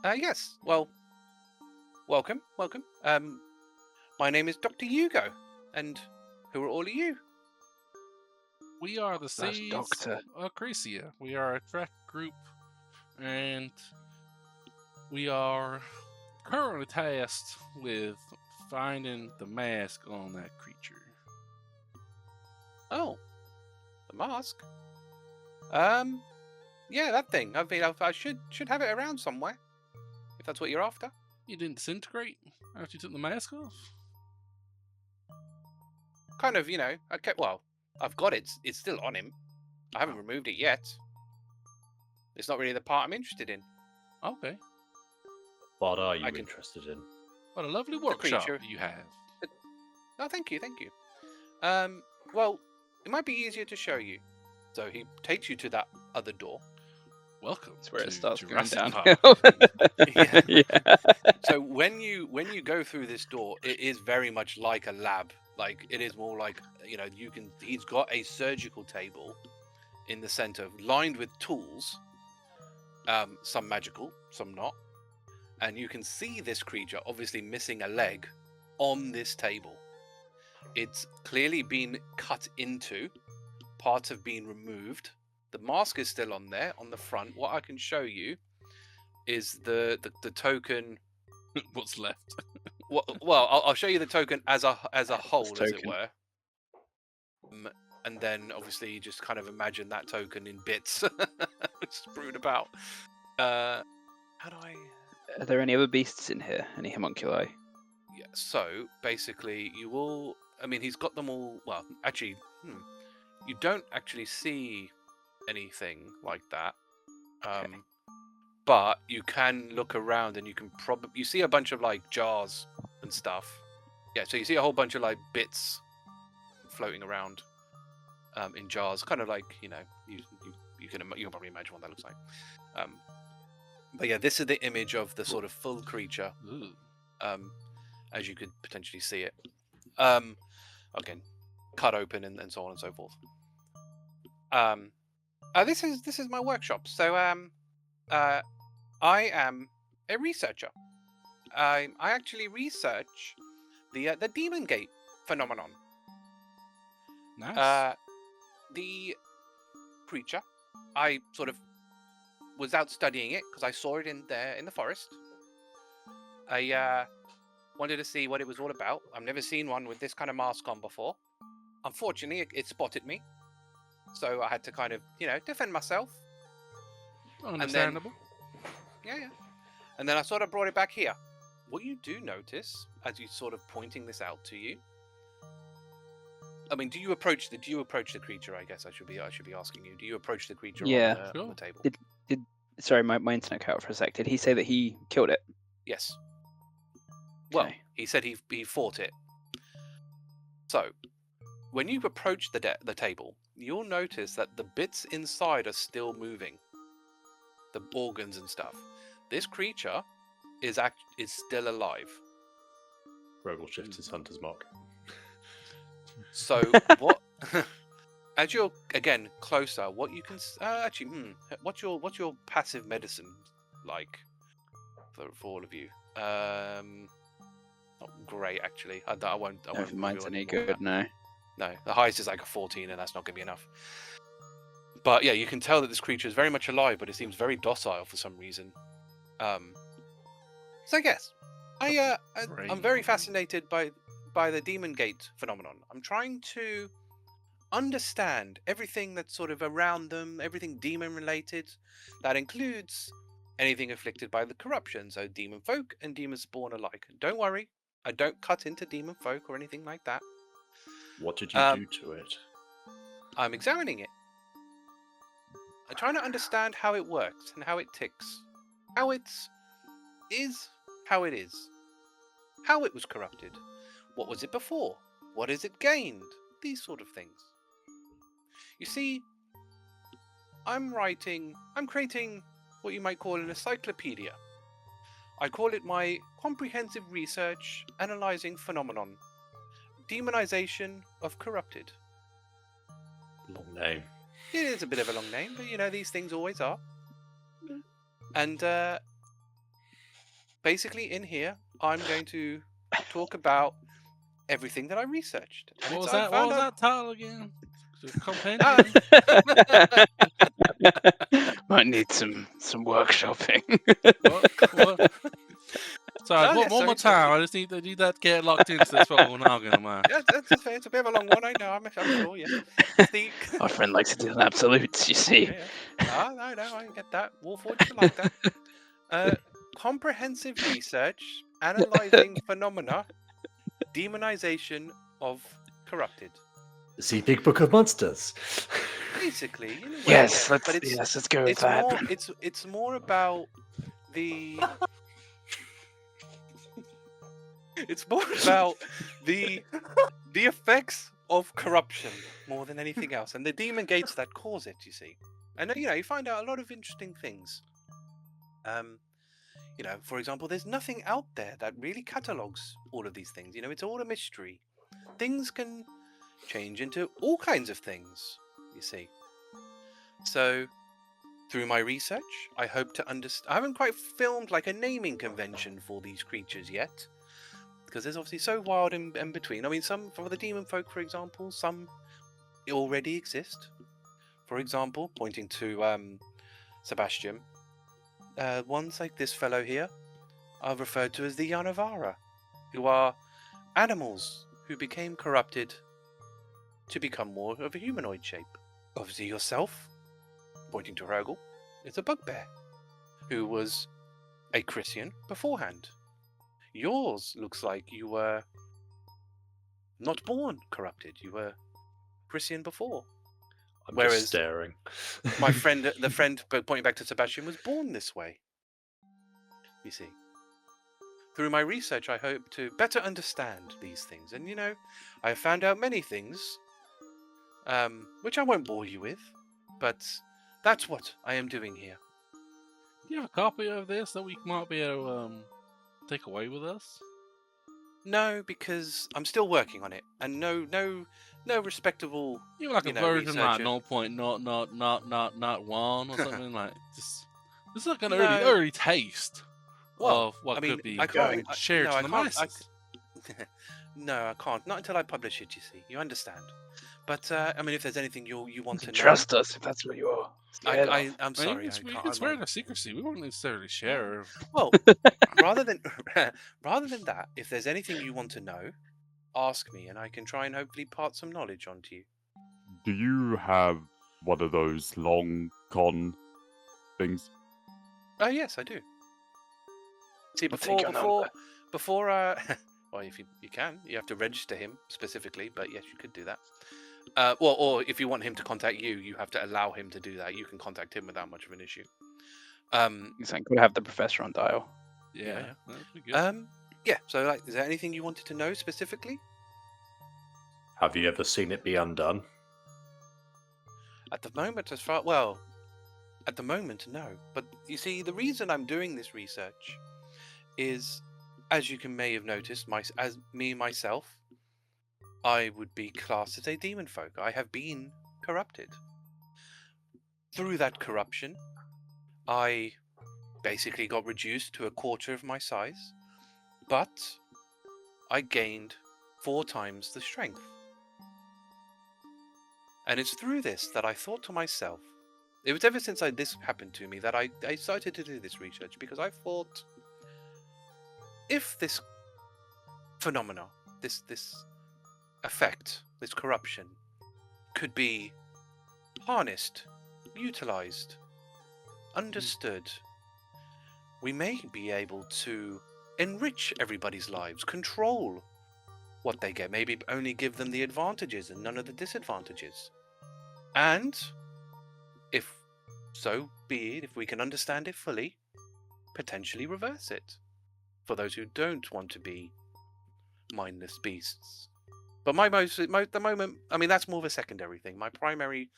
Yes, well, welcome. My name is Dr. Hugo, and who are all of you? We are the That's Seeds Doctor. of Crisia. We are a trek group, and we are currently tasked with finding the mask on that creature. Oh, the mask. Yeah, that thing. I mean, I should have it around somewhere, if that's what you're after. You didn't disintegrate after you took the mask off? Kind of, well, I've got it. It's still on him. I haven't removed it yet. It's not really the part I'm interested in. Okay. What are you I can- interested in? What a lovely workshop creature. you have. Oh, thank you. Well, it might be easier to show you. So he takes you to that other door. Welcome. That's where it to starts going Jurassic downhill. Park. Yeah. So when you go through this door, it is very much like a lab. Like it is more like, you know, he's got a surgical table in the center lined with tools, some magical, some not, and you can see this creature obviously missing a leg on this table. It's clearly been cut into, parts have been removed. The mask is still on there on the front. What I can show you is the token. What's left? Well, I'll show you the token as a whole, as it token. were. And then obviously you just kind of imagine that token in bits, strewn about. How do I? Are there any other beasts in here? Any homunculi? Yeah. So basically, you will. I mean, he's got them all. Well, actually, you don't actually see anything like that. Okay. But you can look around and you can you see a bunch of like jars and stuff. Yeah. So you see a whole bunch of like bits floating around. In jars, kind of like, you know, you can probably imagine what that looks like. But yeah, this is the image of the sort of full creature, Ooh. as you could potentially see it. Again, cut open and so on and so forth. This is my workshop. So I am a researcher. I actually research the Demon Gate phenomenon. Nice. The creature, I sort of was out studying it because I saw it in the forest. I wanted to see what it was all about. I've never seen one with this kind of mask on before. Unfortunately, it spotted me, so I had to kind of, you know, defend myself. Understandable. Yeah. And then I sort of brought it back here. What you do notice, as you sort of pointing this out to you, I mean, do you approach the creature? I guess I should be asking you. Do you approach the creature Yeah. on the table? Sorry, my internet cut out for a sec. Did he say that he killed it? Yes. Well, Okay. he said he fought it. So, when you approach the table, you'll notice that the bits inside are still moving. The organs and stuff. This creature is still alive. Hrugguhl shifts his hunter's mark. So what? As you're again closer, what you can what's your passive medicine like for all of you? Not great actually. I won't. I don't know if mine's any good now. No, the highest is like a 14, and that's not going to be enough. But yeah, you can tell that this creature is very much alive, but it seems very docile for some reason. So yes, I'm very fascinated by the Demon Gate phenomenon. I'm trying to understand everything that's sort of around them, everything demon related. That includes anything afflicted by the corruption, so demon folk and demon spawn alike. Don't worry, I don't cut into demon folk or anything like that. What did you do to it? I'm examining it. I'm trying to understand how it works and how it ticks. How it is, how it is. How it was corrupted. What was it before? What has it gained? These sort of things. You see, I'm creating what you might call an encyclopedia. I call it my comprehensive research analyzing phenomenon. Demonization of corrupted. Long name. It is a bit of a long name, but you know, these things always are. And basically in here, I'm going to talk about everything that I researched. And What was I that? found What was out- that title again? Compendium. Might need some workshopping. What? Sorry, Oh, one yeah, more sorry. time. I just need that get locked into this fucking noggin of mine. Yeah, that's fair. It's a bit of a long one, I know. I'm sure, yeah. The... Our friend likes to do absolutes, you see. Yeah. No, I get that. Warforged are like that. Comprehensive research, analyzing phenomena, demonization of corrupted. The Big Book of Monsters. Basically, in a way, Yes, yeah. let's go with that. It's more about the. It's more about the effects of corruption more than anything else, and the demon gates that cause it. You see, and you find out a lot of interesting things. For example, there's nothing out there that really catalogs all of these things. It's all a mystery. Things can change into all kinds of things. You see, so. Through my research, I hope to understand. I haven't quite filmed like a naming convention for these creatures yet, because there's obviously so wild in between. I mean, some for the demon folk, for example, some already exist. For example, pointing to Sebastian, ones like this fellow here are referred to as the Yanavara, who are animals who became corrupted to become more of a humanoid shape. Obviously, yourself, pointing to Hrugguhl, is a Bugbear, who was a Crisian beforehand. Yours looks like you were not born corrupted. You were Crisian before. I'm Whereas just staring. my friend, the friend pointing back to Sebastian, was born this way. You see. Through my research, I hope to better understand these things. And, I have found out many things, which I won't bore you with, but that's what I am doing here. Do you have a copy of this that we might be able to take away with us? No, because I'm still working on it, and no respectable. Even like a version like researcher. 0.0.0.0.1 or something like just like an No. early taste Well, of what I mean, could be I can't shared to the masses. No, I can't. Not until I publish it. You see, you understand. But if there's anything you want to know, Trust us if that's what you are. I'm sorry. We can swear to secrecy. We won't necessarily share. Well, rather than that, if there's anything you want to know, ask me, and I can try and hopefully impart some knowledge onto you. Do you have one of those long con things? Yes, I do. See, I'll take your number. before well, if you can, you have to register him specifically, but yes, you could do that. Or if you want him to contact you, you have to allow him to do that. You can contact him without much of an issue. You think we'll have the professor on dial? Yeah. That'd be good. Yeah. So, is there anything you wanted to know specifically? Have you ever seen it be undone? At the moment, no. But you see, the reason I'm doing this research is, as you may have noticed, myself, I would be classed as a demon folk. I have been corrupted. Through that corruption, I basically got reduced to a quarter of my size, but I gained 4 times the strength. And it's through this that I thought to myself, it was ever since this happened to me that I started to do this research, because I thought, if this phenomena, this effect, this corruption, could be harnessed, utilized, understood, we may be able to enrich everybody's lives, control what they get, maybe only give them the advantages and none of the disadvantages. And if so be it, if we can understand it fully, potentially reverse it for those who don't want to be mindless beasts. But the moment, that's more of a secondary thing. My primary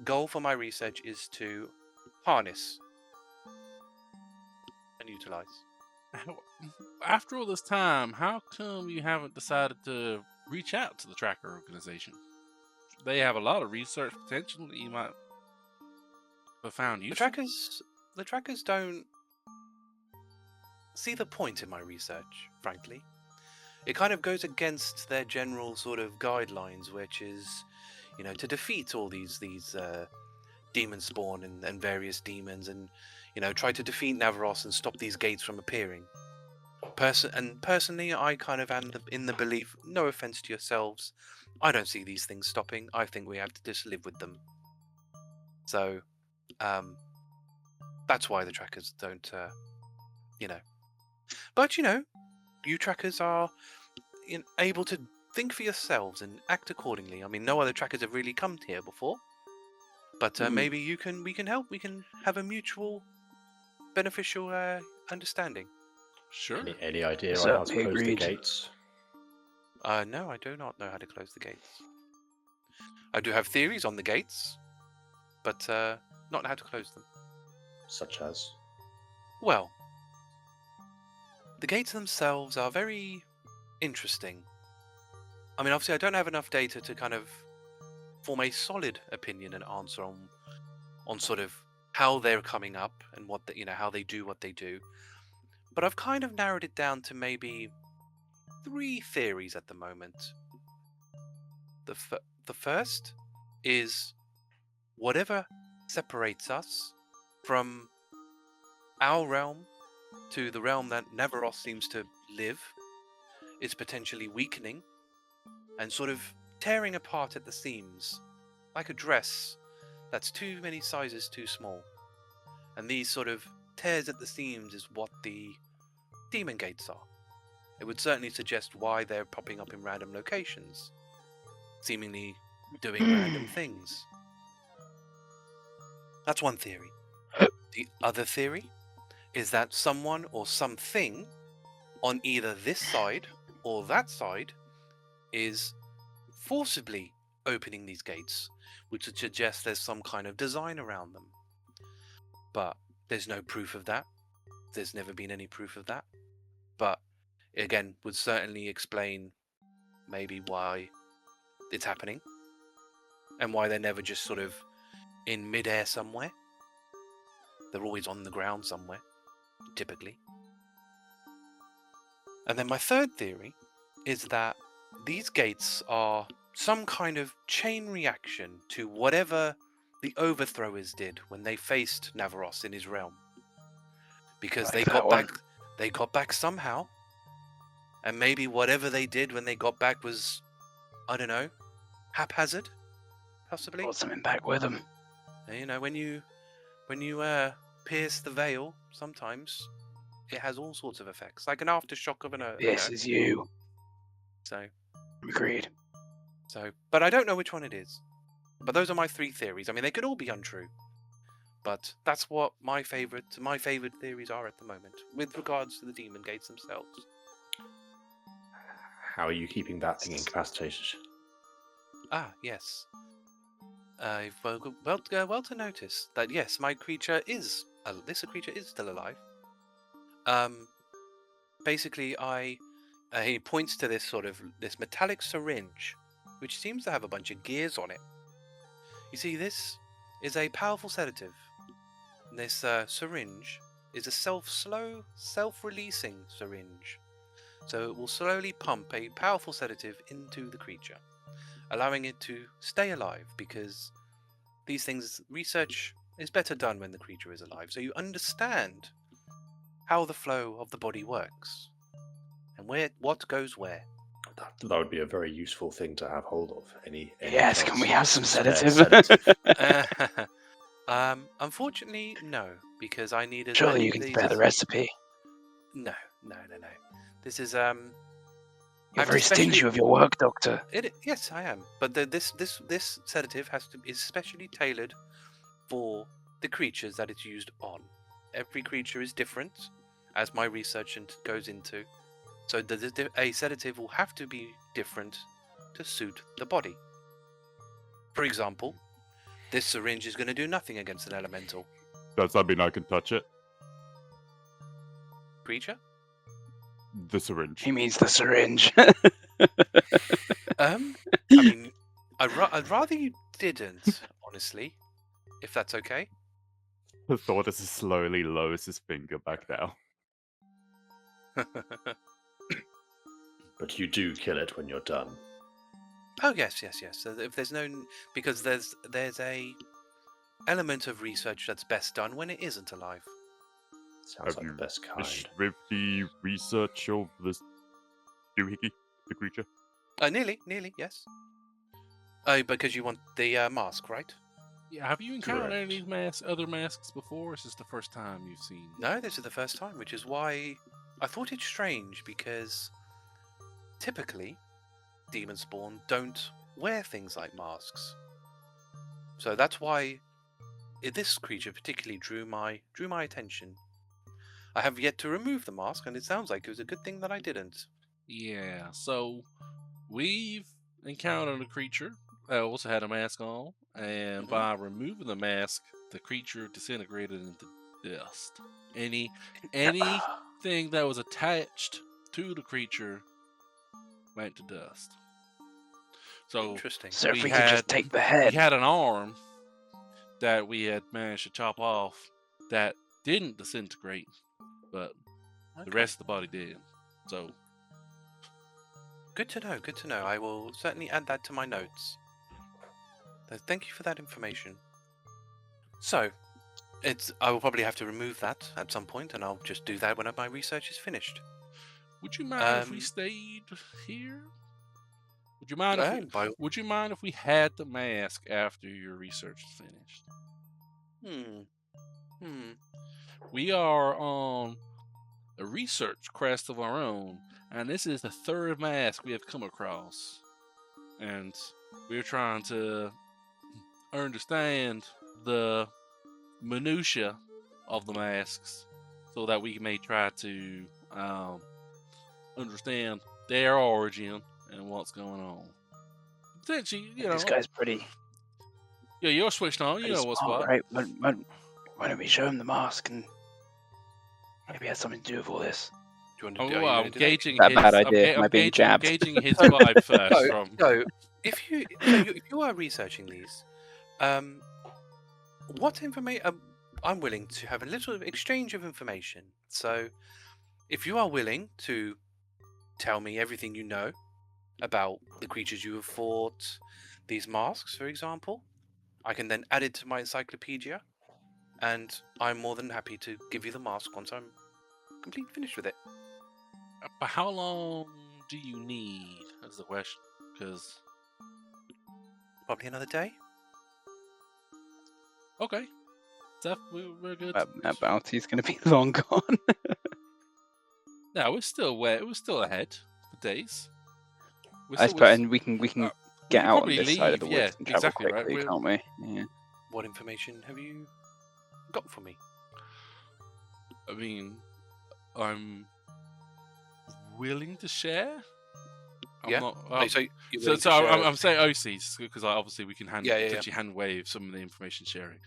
goal for my research is to harness and utilize. After all this time, how come you haven't decided to reach out to the Tracker organization? They have a lot of research potential that you might have found useful. The trackers don't see the point in my research, frankly. It kind of goes against their general sort of guidelines, which is, to defeat all these demon spawn and various demons, and try to defeat Navaros and stop these gates from appearing. Personally, I kind of am in the belief, no offense to yourselves, I don't see these things stopping. I think we have to just live with them. So, that's why the trackers don't, But, you trackers are able to think for yourselves and act accordingly. I mean, no other trackers have really come here before. But maybe we can help. We can have a mutual, beneficial understanding. Sure. Any idea What's on up, how to close the Agreed. gates? No, I do not know how to close the gates. I do have theories on the gates, but not how to close them. Such as? Well, the gates themselves are very interesting. I mean, obviously, I don't have enough data to kind of form a solid opinion and answer on sort of how they're coming up and what how they do what they do. But I've kind of narrowed it down to maybe 3 theories at the moment. The first is whatever separates us from our realm to the realm that Neveros seems to live is potentially weakening and sort of tearing apart at the seams, like a dress that's too many sizes too small. And these sort of tears at the seams is what the demon gates are. It would certainly suggest why they're popping up in random locations, seemingly doing random things. That's one theory. The other theory is that someone or something on either this side or that side is forcibly opening these gates, which would suggest there's some kind of design around them. But there's no proof of that. There's never been any proof of that. But again, would certainly explain maybe why it's happening and why they're never just sort of in midair somewhere. They're always on the ground somewhere, typically. And then my third theory is that these gates are some kind of chain reaction to whatever the Overthrowers did when they faced Neveros in his realm. Because Like they that got one. back somehow. And maybe whatever they did when they got back was, I don't know, haphazard, possibly. Brought something back with them. And, you know, when you pierce the veil, sometimes it has all sorts of effects, like an aftershock of an. This is you. So. Agreed. But I don't know which one it is. But those are my 3 theories. I mean, they could all be untrue. But that's what my favorite theories are at the moment, with regards to the demon gates themselves. How are you keeping that thing incapacitated? Ah, yes. Well to notice that yes, my creature is this creature is still alive. Basically, he points to this metallic syringe, which seems to have a bunch of gears on it. You see, this is a powerful sedative. This syringe is a self-releasing syringe. So it will slowly pump a powerful sedative into the creature, allowing it to stay alive, because these things, research is better done when the creature is alive. So you understand how the flow of the body works and what goes where. That would be a very useful thing to have hold of. Any Yes, can we have some spare sedative? Unfortunately, no, because I need as Surely many you of can these spare the as- recipe. No. This is You're I've very especially- stingy with your work, Doctor. Yes, I am. But this sedative is specially tailored for the creatures that it's used on. Every creature is different, as my research goes into. So a sedative will have to be different to suit the body. For example, this syringe is going to do nothing against an elemental Does that mean I can touch it? creature. The syringe. He means the syringe. I mean, I'd rather you didn't, honestly, if that's okay. Thordas slowly lowers his finger back down. But you do kill it when you're done. Oh yes. So if there's because there's a element of research that's best done when it isn't alive. Sounds Have like you the best kind. finished with the research of this doohickey, the creature? Nearly, yes. Because you want the mask, right? Yeah, have you encountered Correct. any of these other masks before? Or is this the first time you've seen? No, this is the first time, which is why I thought it strange, because typically demon spawn don't wear things like masks. So that's why this creature particularly drew my attention. I have yet to remove the mask, and it sounds like it was a good thing that I didn't. Yeah. So we've encountered a creature that also had a mask on, and by removing the mask, the creature disintegrated into dust. Anything that was attached to the creature went to dust. So Interesting. So if we we could had- just take the we head. had an arm that we had managed to chop off that didn't disintegrate, but the Okay. rest of the body did. So Good to know. Good to know. I will certainly add that to my notes. So thank you for that information. So, I will probably have to remove that at some point, and I'll just do that when my research is finished. would you mind if we Um, stayed here? Would you mind if we, by would you mind if we had the mask after your research is finished? We are on a research quest of our own, and this is the third mask we have come across. And we're trying to understand the minutia of the masks so that we may try to understand their origin and what's going on. Potentially, This guy's pretty yeah, you're switched on. You know what's smart, what. right? Why don't we show him the mask and maybe it has something to do with all this? do you want to Oh, do? are you well, gonna I'm do that? gauging Is that a his. bad I'm idea? ga- Am I'm I being gauging- I'm jabbed? gauging his vibe first. From So, if you are researching these, what information? I'm willing to have a little exchange of information. So, if you are willing to tell me everything you know about the creatures you have fought, these masks, for example, I can then add it to my encyclopedia, and I'm more than happy to give you the mask once I'm completely finished with it. But how long do you need? That's the question. Because Probably another day. okay, Steph, we're good. That bounty's going to be long gone. No, we're still where we're still ahead for days. I suppose, and we can we get can out on probably this side of the leave, woods yeah, and travel exactly right, quickly, we're- can't we? Yeah. What information have you got for me? I mean, I'm willing to share. Yeah? Not, So, you're so willing to I'm, share- I'm saying OCs because obviously we can Yeah. potentially hand wave some of the information sharing.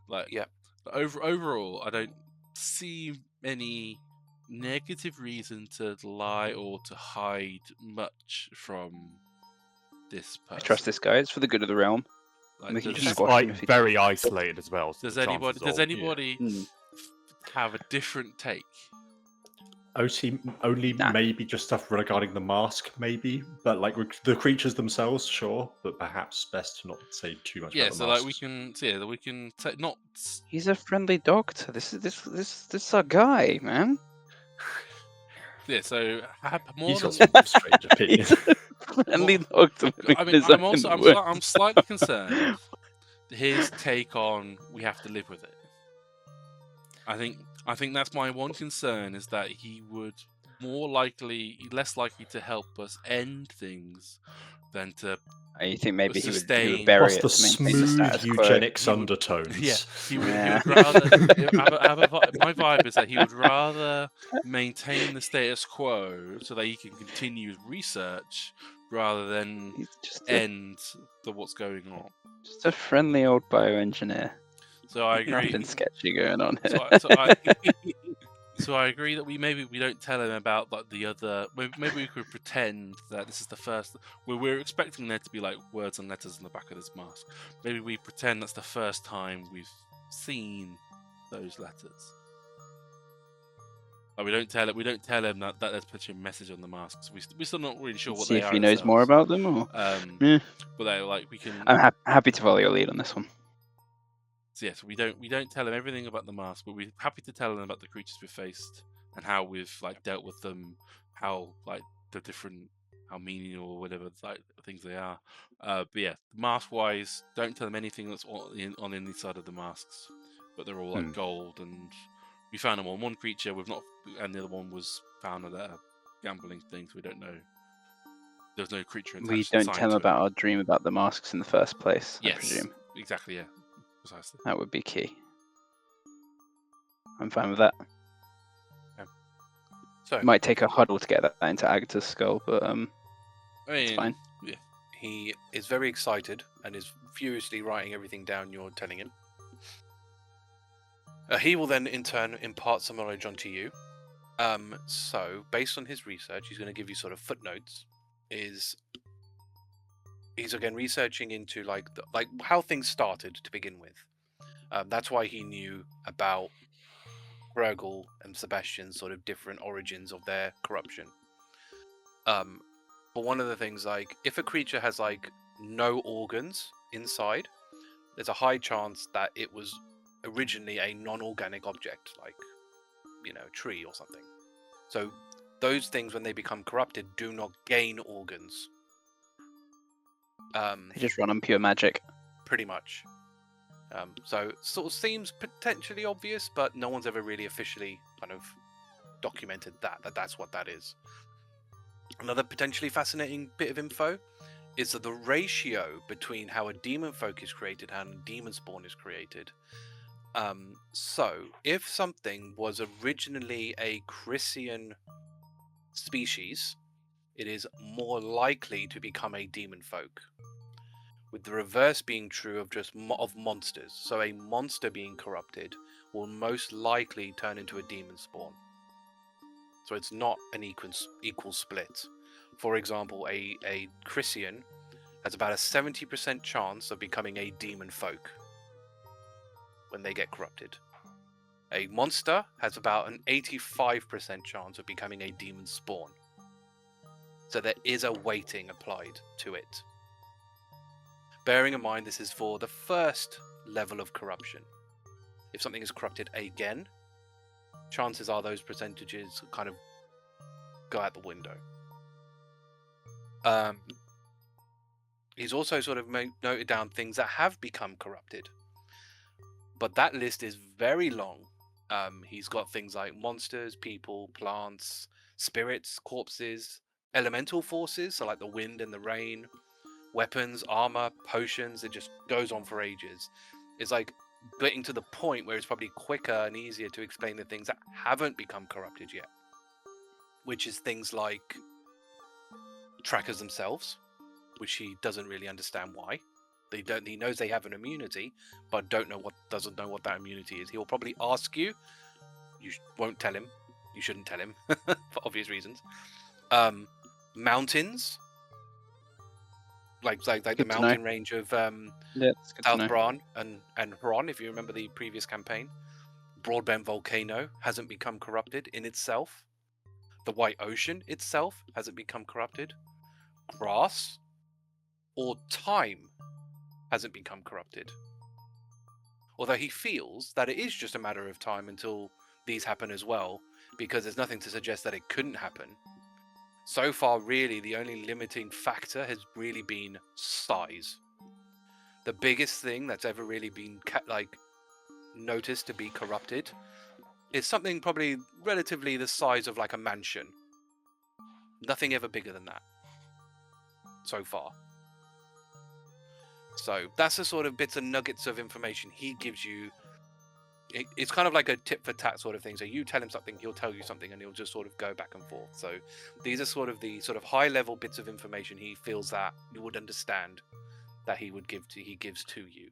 Like, Yeah. But overall, I don't see any negative reason to lie or to hide much from this person. I trust this guy. It's for the good of the realm. Like, We can does, just He's squash him like if he very isolated as well. so does the anybody chances of- Hmm. have a different take? OC only Nah. maybe just stuff regarding the mask, maybe, but like the creatures themselves, sure, but perhaps best to not say too much Yeah, about the so like masks. we can not. He's a friendly doctor. This is our guy, man. Yeah, so have more He's than. got some strange opinion. He's a friendly doctor. I mean, I'm slightly concerned. His take on we have to live with it. I think that's my one concern is that he would less likely to help us end things than to. You think maybe he would Sustain. bury Plus it the to maintain the smooth status quo? eugenics He would- undertones. Yeah, he would Yeah. rather. My vibe is that he would rather maintain the status quo so that he can continue his research rather than He's just end what's going on. just a friendly old bioengineer. So I agree. Nothing sketchy going on here. So I agree that we don't tell him about like the other. Maybe we could pretend that this is the first. We're expecting there to be like words and letters on the back of this mask. Maybe we pretend that's the first time we've seen those letters. But we don't tell him that there's potentially a message on the masks. We're still not really sure what See they if are. he knows more ourselves. about them, or But they we can. I'm happy to follow your lead on this one. So yes, we don't tell him everything about the mask, but we're happy to tell him about the creatures we've faced and how we've like dealt with them, how like the different, how meaning or whatever like things they are. But yeah, mask wise, don't tell them anything that's on the inside of the masks, but they're all like gold, and we found them on one creature. We've not, and the other one was found at a gambling thing, so we don't know. There's no creature attached. We don't assigned tell him to it. about our dream about the masks in the first place. I Yes, presume exactly. Yeah, precisely. that would be key. I'm fine with that. So, It might take a huddle to get that into Agata's skull, but I mean, It's fine. Yeah. He is very excited and is furiously writing everything down you're telling him. He will then, in turn, impart some knowledge onto you. So, based on his research, he's going to give you sort of footnotes. He's again researching into like how things started to begin with. That's why he knew about Hrugguhl and Sebastian's sort of different origins of their corruption. But one of the things, like, if a creature has like no organs inside, there's a high chance that it was originally a non-organic object, like, you know, a tree or something. So those things, when they become corrupted, do not gain organs. They just run on pure magic. Pretty much. So sort of seems potentially obvious, but no one's ever really officially kind of documented that's what that is. Another potentially fascinating bit of info is that the ratio between how a demon folk is created and a demon spawn is created. So if something was originally a Crisian species, it is more likely to become a demon folk. With the reverse being true of just of monsters. So a monster being corrupted will most likely turn into a demon spawn. So it's not an equal split. For example, a Crisian has about a 70% chance of becoming a demon folk when they get corrupted. A monster has about an 85% chance of becoming a demon spawn. So there is a weighting applied to it. Bearing in mind this is for the first level of corruption. If something is corrupted again, chances are those percentages kind of go out the window. He's also sort of noted down things that have become corrupted. But that list is very long. He's got things like monsters, people, plants, spirits, corpses, elemental forces, so like the wind and the rain, weapons, armor, potions. It just goes on for ages. It's like getting to the point where it's probably quicker and easier to explain the things that haven't become corrupted yet, which is things like trackers themselves, which he doesn't really understand why. He knows they have an immunity, but doesn't know what that immunity is. He will probably ask you. You won't tell him. You shouldn't tell him for obvious reasons. Mountains, like the mountain range of South Bran and Huron, if you remember the previous campaign. Broadbent Volcano hasn't become corrupted in itself. The White Ocean itself hasn't become corrupted. Grass or time hasn't become corrupted. Although he feels that it is just a matter of time until these happen as well, because there's nothing to suggest that it couldn't happen. So far, really, the only limiting factor has really been size. The biggest thing that's ever really been noticed to be corrupted is something probably relatively the size of like a mansion. Nothing ever bigger than that so far. So that's the sort of bits and nuggets of information he gives you. It's kind of like a tit for tat sort of thing. So you tell him something, he'll tell you something, and he'll just sort of go back and forth. So these are sort of the high level bits of information he feels that you would understand that he gives to you.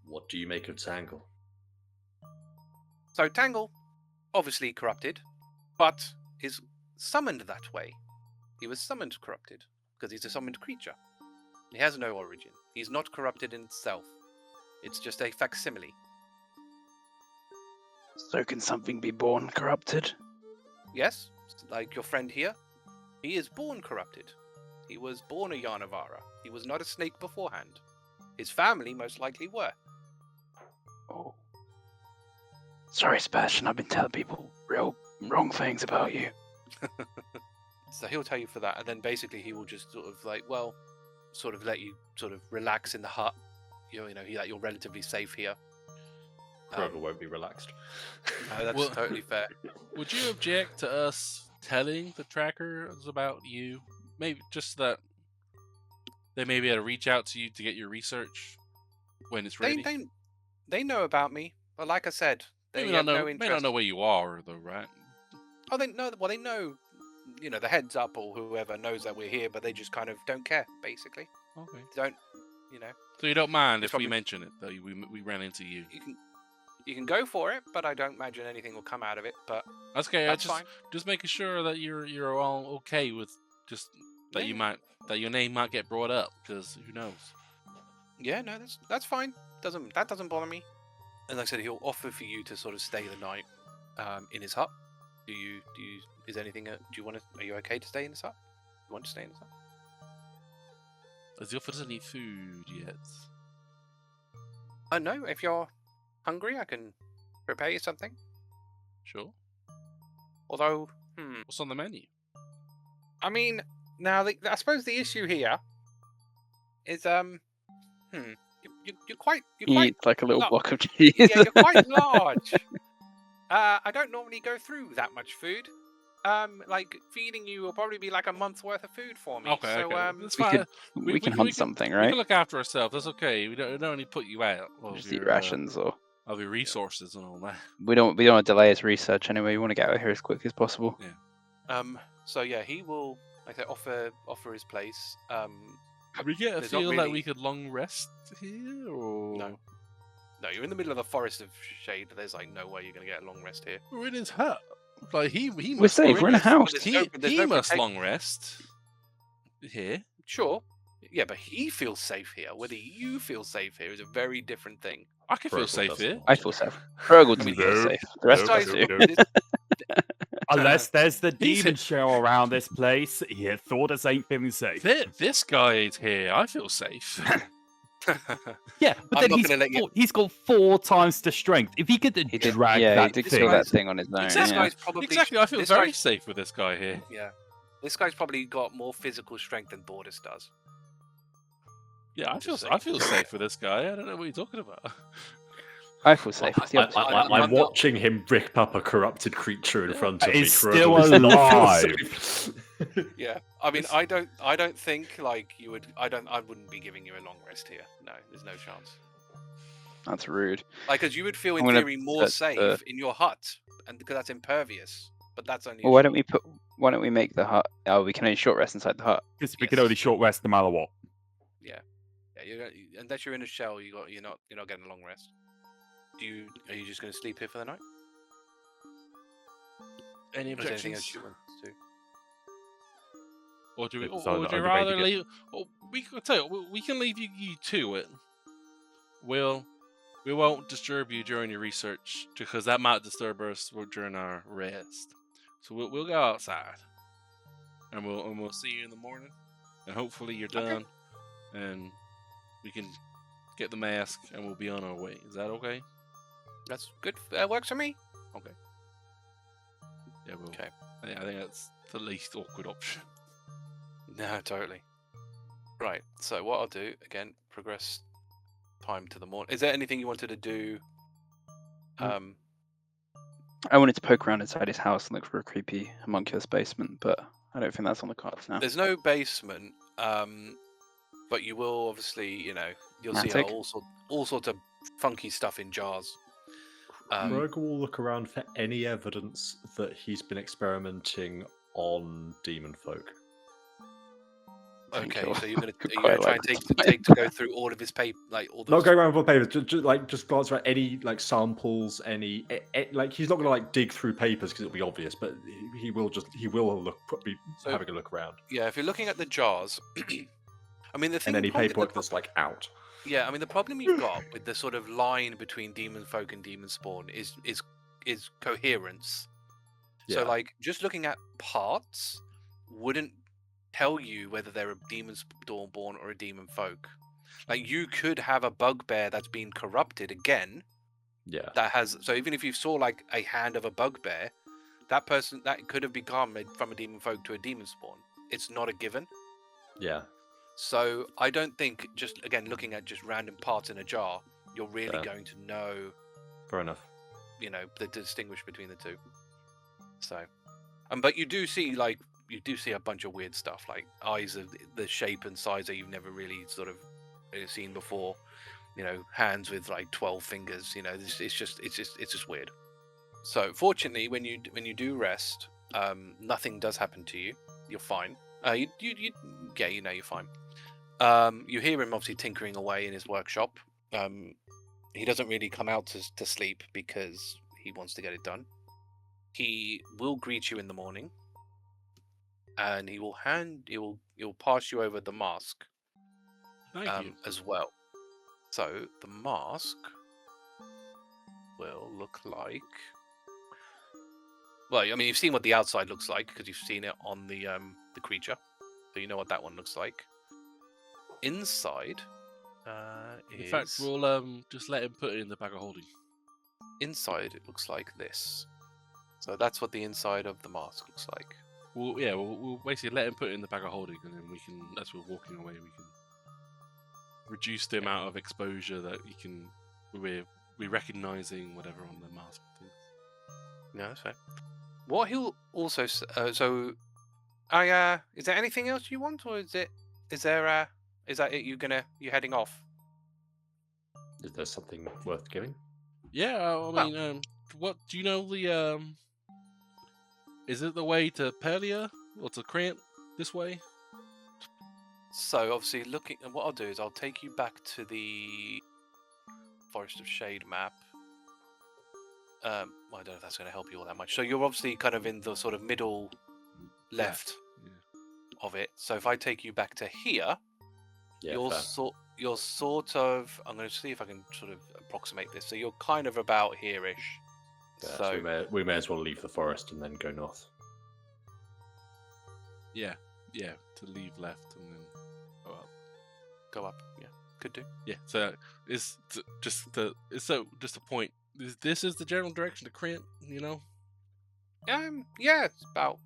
What do you make of Tangle? So Tangle, obviously corrupted, but is summoned that way. He was summoned corrupted because he's a summoned creature. He has no origin. He's not corrupted in itself. It's just a facsimile. So can something be born corrupted? Yes, like your friend here. He is born corrupted. He was born a Yarnavara. He was not a snake beforehand. His family most likely were. Oh. Sorry, Sebastian, I've been telling people real wrong things about you. So he'll tell you for that, and then basically he will just sort of let you sort of relax in the hut. You know, you're relatively safe here. Hrugguhl won't be relaxed. No, that's totally fair. Would you object to us telling the trackers about you? Maybe just that they may be able to reach out to you to get your research when it's ready. They know about me, but like I said, they may have not no know, interest. may not know where you are, though, right? Oh, they know. Well, they know the heads up or whoever knows that we're here, but they just kind of don't care, basically. Okay. Don't, So you don't mind It's if we probably- mention it, though we ran into you. You can go for it, but I don't imagine anything will come out of it. But That's okay. that's fine. Just making sure that you're all okay with just that Yeah. that your name might get brought up, because who knows? Yeah, no, that's fine. That doesn't bother me. And like I said, he'll offer for you to sort of stay the night in his hut. Is anything? Do you want to? Are you okay to stay in his hut? You want to stay in his hut? Has he offered us any food yet? No. If you're hungry, I can prepare you something. Sure. Although, What's on the menu? I mean, now I suppose the issue here is you're quite He eats like a little No. block of cheese. yeah, you're quite large. I don't normally go through that much food. Like feeding you will probably be like a month's worth of food for me. Okay, So okay. That's we fine. could we can hunt something, We right? can look after ourselves. That's okay. We don't need to put you out Just eat rations, or of your resources and all that. we don't want to delay his research anyway. We want to get out of here as quickly as possible. So yeah, he will like I say, offer his place. We get a There's not feel that really- we could long rest here, or No, you're in the middle of the forest of shade. There's like no way you're gonna get a long rest here. we're in his hut. Like he We're must safe. long We're in a rest. house. There's He, no- there's he no must protect- long rest here. Sure. Yeah, but he feels safe here. Whether you feel safe here is a very different thing. I can feel Hrugguhl safe doesn't. here. I feel safe. Hrugguhl doesn't feel No. safe. The rest No, of us Guys, do. this- Unless there's the He's demon hit- show around this place, yeah, Thordas ain't feeling safe. This guy is here. I feel safe. Yeah, but I'm then not gonna let you- he's got 4 times the strength. If he could He did, drag yeah, that he did thing, kill that thing on his own. This Exactly. Yeah. guy's probably Exactly. I feel this very guy's- safe with this guy here. Yeah, this guy's probably got more physical strength than Thordas does. Yeah, I Just feel safe with this guy. I don't know what you're talking about. I feel safe. It's the opposite. I'm I'm not- watching him rip up a corrupted creature in front of me. It's Hrugguhl still does not feel alive. safe. Yeah, I mean, I don't think like you would. I wouldn't be giving you a long rest here. No, there's no chance. That's rude. Like, because you would feel I'm in gonna theory more put safe the- in your hut, and because that's impervious. But that's only. Well, why don't we make the hut? Oh, we can only short rest inside the hut. because we can Yes. only short rest no matter what. Yeah, unless you're in a shell, you're not getting a long rest. Are you just going to sleep here for the night? Any Or is there anything objections? else you want to do? Or do we? It's Or on- would you on the way to rather get- leave? Or we could tell you, we can leave you to it. We won't disturb you during your research because that might disturb us during our rest. So we'll go outside, and we'll see you in the morning, and hopefully you're Okay. done, and we can get the mask, and we'll be on our way. Is that okay? That's good. That works for me. Yeah, we'll, Okay. I think that's the least awkward option. No, totally. Right. So what I'll do again, progress time to the morning. Is there anything you wanted to do? I wanted to poke around inside his house and look for a creepy homunculus basement, but I don't think that's on the cards now. There's no basement, but you will obviously, you'll see Attic? all sorts of funky stuff in jars. Hrugguhl will look around for any evidence that he's been experimenting on demon folk. Okay, Sure. so you're gonna Could try quite and like take that. to go through all of his paper, like all the. Not going around for papers, just glance around any samples, any he's not gonna dig through papers because it'll be obvious, but he will be So- having a look around Yeah, if you're looking at the jars, I mean the thing. and any probably- paperwork that's out. Yeah, I mean the problem you've got with the sort of line between demon folk and demon spawn is coherence. Yeah. So like just looking at parts wouldn't tell you whether they're a demon spawn or a demon folk. Like you could have a bugbear that's been corrupted again. Yeah. That has so even if you saw like a hand of a bugbear, that person that could have become from a demon folk to a demon spawn. It's not a given. Yeah. So I don't think just again looking at just random parts in a jar, you're really Fair. going to know, Fair enough. the distinguish between the two. So, but you do see a bunch of weird stuff like eyes of the shape and size that you've never really sort of seen before. Hands with like 12 fingers. It's just weird. So fortunately, when you do rest, Nothing does happen to you. You're fine. You know you're fine. You hear him obviously tinkering away in his workshop. He doesn't really come out to sleep because he wants to get it done. He will greet you in the morning, and he will pass you over the mask. Thank you. As well. So the mask will look like. Well, I mean, you've seen what the outside looks like because you've seen it on the creature, so you know what that one looks like. Inside, In fact, is we'll just let him put it in the bag of holding. inside it looks like this. So that's what the inside of the mask looks like. We'll basically let him put it in the bag of holding, and then we can, as we're walking away, we can reduce the amount of exposure that we're recognizing whatever on the mask. No, that's fair. What he'll also is there anything else you want, or is that it? You heading off? Is there something worth giving? Yeah, I mean, what do you know? Is it the way to Pelia or to Krant this way? So obviously, what I'll do is I'll take you back to the Forest of Shade map. Well, I don't know if that's going to help you all that much. So you're obviously kind of in the sort of middle left of it. So if I take you back to here, you're sort of. I'm going to see if I can sort of approximate this. So you're kind of about here-ish. Yeah, so we may as well leave the forest and then go north. Yeah, to leave left and then go up. Go up. Yeah, could do. Yeah, so it's just a point. This is the general direction to Krant, you know? Yeah, it's about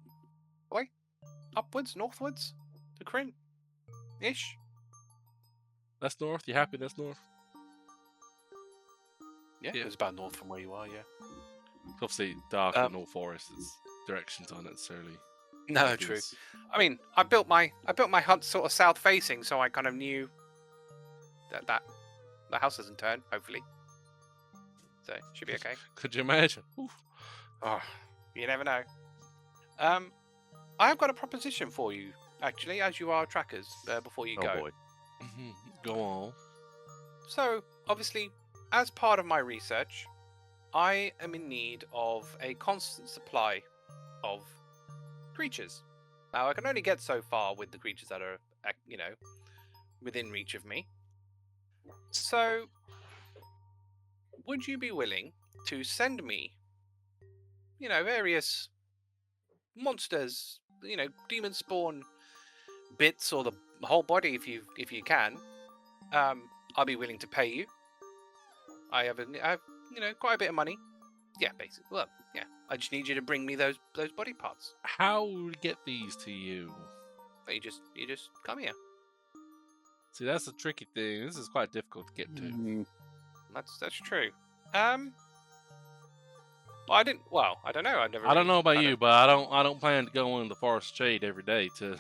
upwards, northwards to Krant, ish. That's north. You happy? That's north. Yeah, it's about north from where you are. Yeah. It's obviously dark and no forest. Its directions aren't necessarily. No, obvious. true. I mean, I built my hut sort of south facing, so I kind of knew that the house doesn't turn. Hopefully, so should be okay. Could you imagine? Oof. Oh, you never know. I have got a proposition for you, actually, as you are trackers. Before you go. Boy. Go on. So, obviously, as part of my research, I am in need of a constant supply of creatures. Now, I can only get so far with the creatures that are, within reach of me. So, would you be willing to send me, various monsters, demon spawn bits or the whole body if you can? I'll be willing to pay you. I have quite a bit of money. Yeah, basically. Well, yeah. I just need you to bring me those body parts. How would we get these to you? You just come here. See, that's the tricky thing. This is quite difficult to get to. That's true. Well, I don't know. I don't know about you, but I don't plan to go in the forest shade every day to,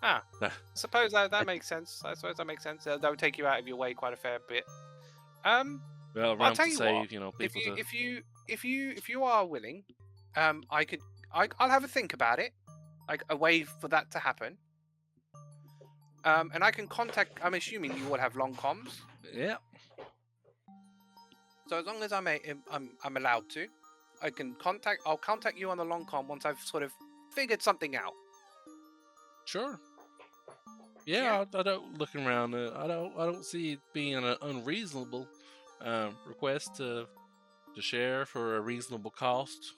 I suppose that makes sense. I suppose that makes sense. That would take you out of your way quite a fair bit. Well, I'll tell to you save, what. people If you are willing, I'll have a think about it, like a way for that to happen. And I can contact. I'm assuming you will have long comms. Yeah. So as long as I'm allowed to, I'll contact you on the long com once I've sort of figured something out. Sure. Yeah. I don't looking around. I don't see it being an unreasonable request to share for a reasonable cost.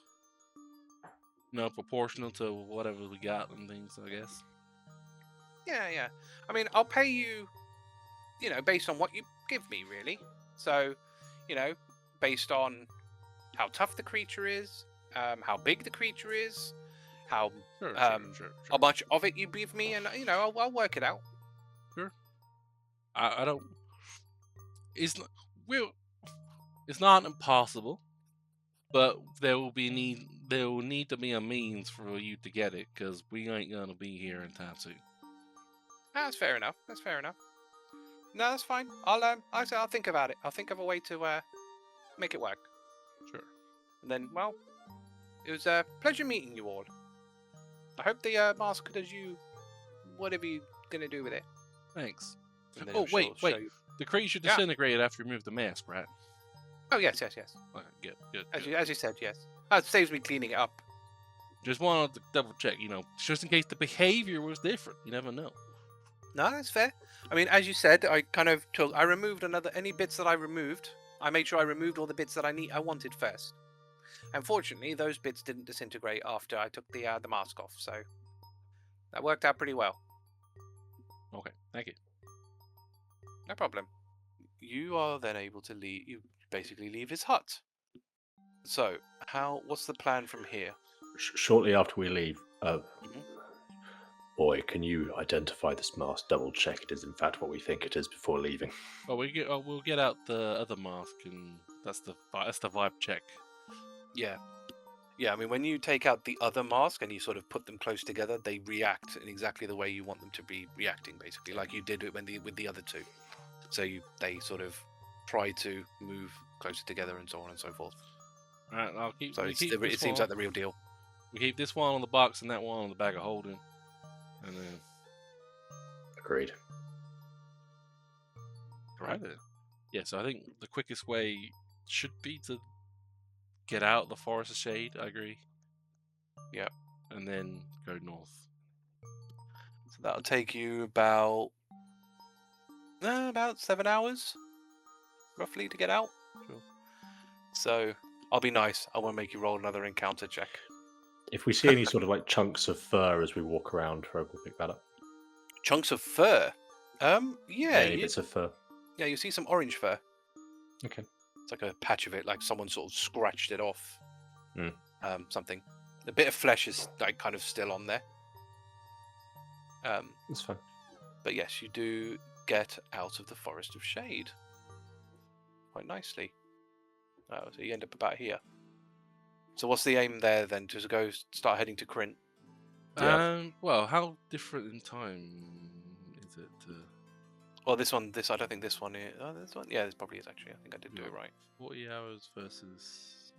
Proportional to whatever we got and things, I guess. Yeah. I mean, I'll pay you, based on what you give me, really. So, based on how tough the creature is, how big the creature is, how much of it you give me, and I'll work it out. Sure. I don't. It's not impossible, but there will need to be a means for you to get it because we ain't gonna be here in time soon. That's fair enough. No, that's fine. I'll think about it. I'll think of a way to make it work. Sure. And then, well, It was a pleasure meeting you all. I hope the mask does you whatever you're gonna do with it. Thanks. And then Oh, he'll wait. show you. The creature Yeah. disintegrated after you removed the mask, right? Oh yes. Okay, good. As you said, yes. It saves me cleaning it up. Just wanted to double check, just in case the behavior was different. You never know. No, that's fair. I mean, as you said, I removed any bits that I removed. I made sure I removed all the bits that I wanted first. Unfortunately, those bits didn't disintegrate after I took the mask off, so that worked out pretty well. Okay, thank you. No problem. You are then able to leave. You basically leave his hut. So, what's the plan from here? Shortly after we leave, Mhm. boy, can you identify this mask? Double check it is in fact what we think it is before leaving. Well, we'll get out the other mask, and that's the vibe check. Yeah. I mean, when you take out the other mask and you sort of put them close together, they react in exactly the way you want them to be reacting, basically, like you did with the other two. So they sort of try to move closer together and so on and so forth. All right, I'll keep. So we keep it this seems one- like the real deal. We keep this one on the box and that one on the bag of holding, and then Agreed. right then. Yeah, so I think the quickest way should be to get out the Forest of Shade. I agree. Yeah. And then go north. So that'll take you about 7 hours, roughly, to get out. Sure. So I'll be nice. I won't make you roll another encounter check. If we see any sort of like chunks of fur as we walk around, Hrugguhl will pick that up. Chunks of fur. Any bits of fur. Yeah, you see some orange fur. Okay. It's like a patch of it, like someone sort of scratched it off. Mm. Something. A bit of flesh is like kind of still on there. That's fine. But yes, you do get out of the Forest of Shade quite nicely. So you end up about here. So what's the aim there then? To go start heading to Krint? Yeah. Well, how different in time is it? Well, this one. I don't think this one is. Oh, this one. Yeah, this probably is actually. I think I did do it right. 40 hours versus.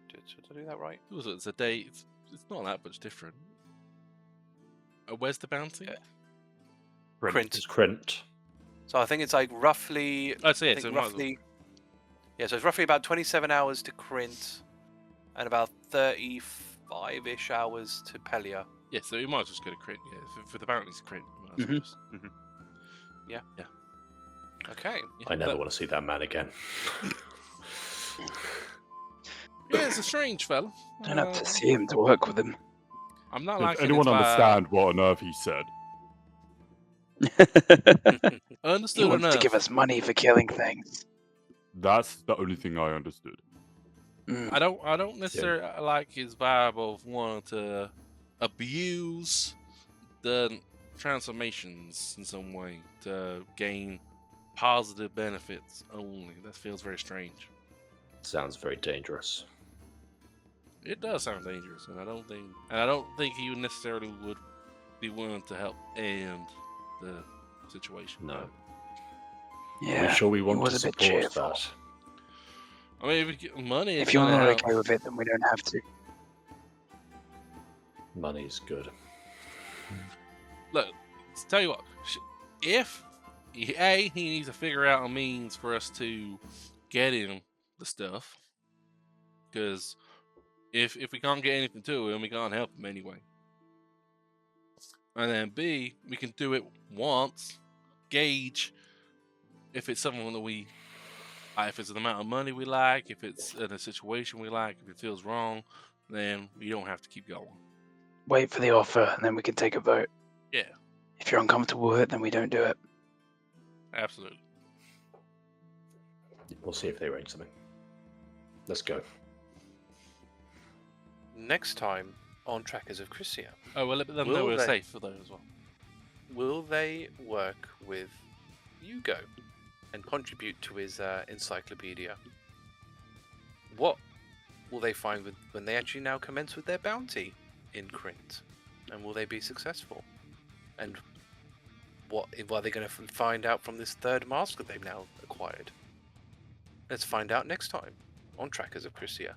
Did I do that right? It's a day. It's not that much different. Where's the bounty? Yeah. Krint. It's Krint. So I think it's like roughly. That's it. I So think might as well- roughly. Yeah, so it's roughly about 27 hours to Krint, and about 35-ish hours to Pelia. Yeah, so you might as well just go to Krint. Yeah, for the bounty's Krint. You might as Mhm. well just- Okay. yeah, I never but- want to see that man again. Yeah, it's a strange fella. Don't have to see him to work with him. I'm not Does liking anyone his vibe. understand what on earth he said? He Understood wants to enough. give us money for killing things. That's the only thing I understood. Mm. I don't necessarily like his vibe of wanting to abuse the transformations in some way to gain positive benefits only. That feels very strange. Sounds very dangerous. It does sound dangerous, and I don't think he would necessarily would be willing to help end the situation. No. Yeah. Are we sure we want was to a bit support cheerful. that? I mean, if we get money, If it's you're gonna not help. okay with it, then we don't have to. Money's good. Look, tell you what, if he needs to figure out a means for us to get him the stuff, because if we can't get anything to him, we can't help him anyway. And then B, we can do it once, gauge if it's something that we, if it's an amount of money we like, if it's in a situation we like, if it feels wrong, then we don't have to keep going. Wait for the offer, and then we can take a vote. Yeah. If you're uncomfortable with it, then we don't do it. Absolutely. We'll see if they arrange something. Let's go. Next time on Tracas of Crisia, Oh, well, let them Will know we're they? safe for those as well. will they work with Hugo and contribute to his encyclopedia? What will they find when they actually now commence with their bounty in Krint? And will they be successful? And what are they going to find out from this third mask that they've now acquired? Let's find out next time on Trackers of Crisia.